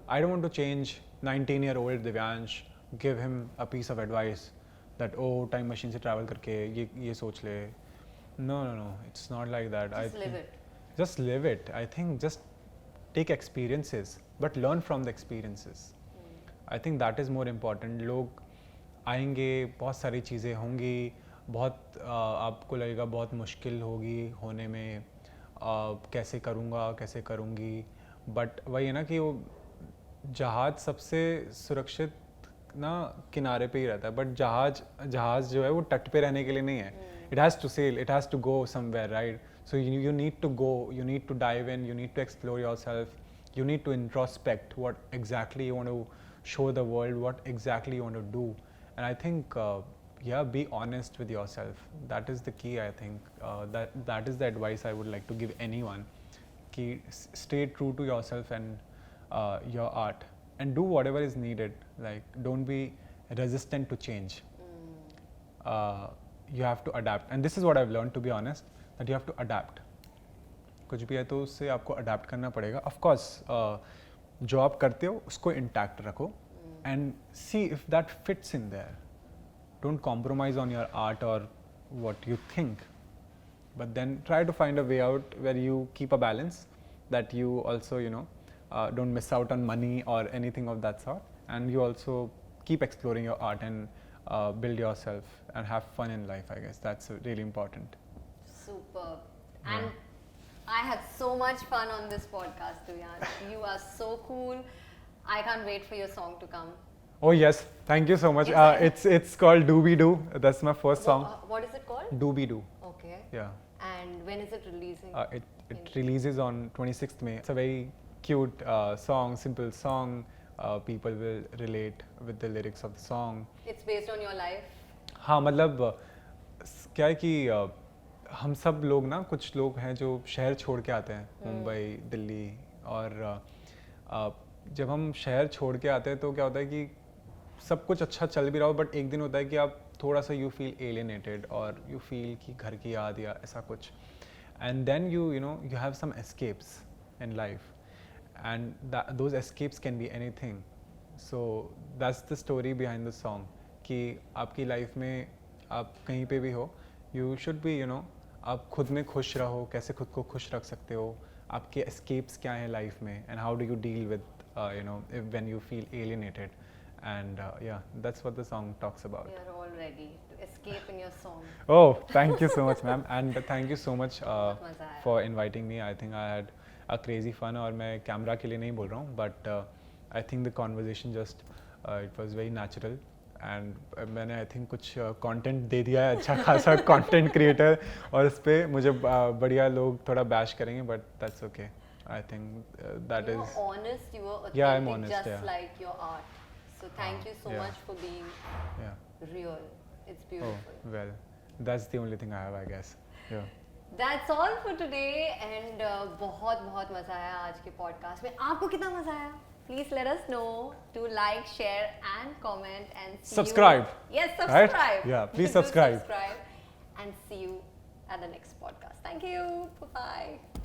I don't want to change 19-year-old Divyansh, give him a piece of advice that time machine से travel करके ये सोच ले. No, it's not like that. Just live it. Just live it. I think just take experiences, but learn from the experiences. I think that is more important. लोग आएंगे, बहुत सारी चीज़ें होंगी, बहुत आपको लगेगा बहुत मुश्किल होगी होने में, कैसे करूँगा, कैसे करूँगी, बट वही है ना कि वो जहाज़ सबसे सुरक्षित ना किनारे पे ही रहता है, बट जहाज़ जो है वो तट पे रहने के लिए नहीं है. It has to sail, it has to go somewhere, right? So you need to go, you need to dive in, you need to explore yourself, you need to introspect what exactly you want to show the world, what exactly you want to do. And I think be honest with yourself. That is the key. I think that is the advice I would like to give anyone. Ki stay true to yourself and your art, and do whatever is needed. Like, don't be resistant to change. You have to adapt, and this is what I've learned, to be honest, that you have to adapt. कुछ भी है तो उससे आपको adapt करना पड़ेगा. Of course जो आप करते हो उसको इंटैक्ट रखो, and see if that fits in there. Don't compromise on your art और what you think, but then try to find a way out where you keep a balance, that you also don't miss out on money or anything of that sort, and you also keep exploring your art and build yourself and have fun in life. I guess that's really important. Superb. And I had so much fun on this podcast, Divyansh. You are so cool. I can't wait for your song to come. Oh yes, thank you so much. It's called Doobie Doo. That's my first song. What is it called? Doobie Doo. Okay. Yeah. And when is it releasing? It releases on 26th May. It's a very cute song, simple song. People will relate with the lyrics of the song. It's based on your life? हाँ, मतलब क्या है कि हम सब लोग ना, कुछ लोग हैं जो शहर छोड़ के आते हैं, मुंबई, दिल्ली, और जब हम शहर छोड़ के आते हैं तो क्या होता है कि सब कुछ अच्छा चल भी रहा हो, बट एक दिन होता है कि आप थोड़ा सा यू फील एलियनेटेड, और यू फील कि घर की याद या ऐसा कुछ, and then you have some escapes in life, and those escapes can be anything. So that's the story behind the song, कि आपकी लाइफ में आप कहीं पे भी हो, you should be आप खुद में खुश रहो, कैसे खुद को खुश रख सकते हो, आपके escapes क्या हैं लाइफ में, and how do you deal with when you feel alienated, and that's what the song talks about. We are all ready to escape in your song. Oh, thank you so much, ma'am, and thank you so much for inviting me. I think I had a crazy fun, और मैं camera के लिए नहीं बोल रहा हूँ, but I think the conversation just it was very natural, and मैंने I think कुछ content दे दिया है, अच्छा खासा content creator, और इस पे मुझे बढ़िया लोग थोड़ा bash करेंगे, but that's okay. I think that you is. You were honest, you were authentic, yeah, I'm honest, just like your art. So thank you so much for being real. It's beautiful. Oh, well, that's the only thing I have, I guess. Yeah. That's all for today, and बहुत मज़ा आया आज के podcast में. आपको कितना मज़ा आया? Please let us know to like, share and comment, and see subscribe. Yes, subscribe. Right? Yeah, please subscribe. And see you at the next podcast. Thank you. Bye-bye.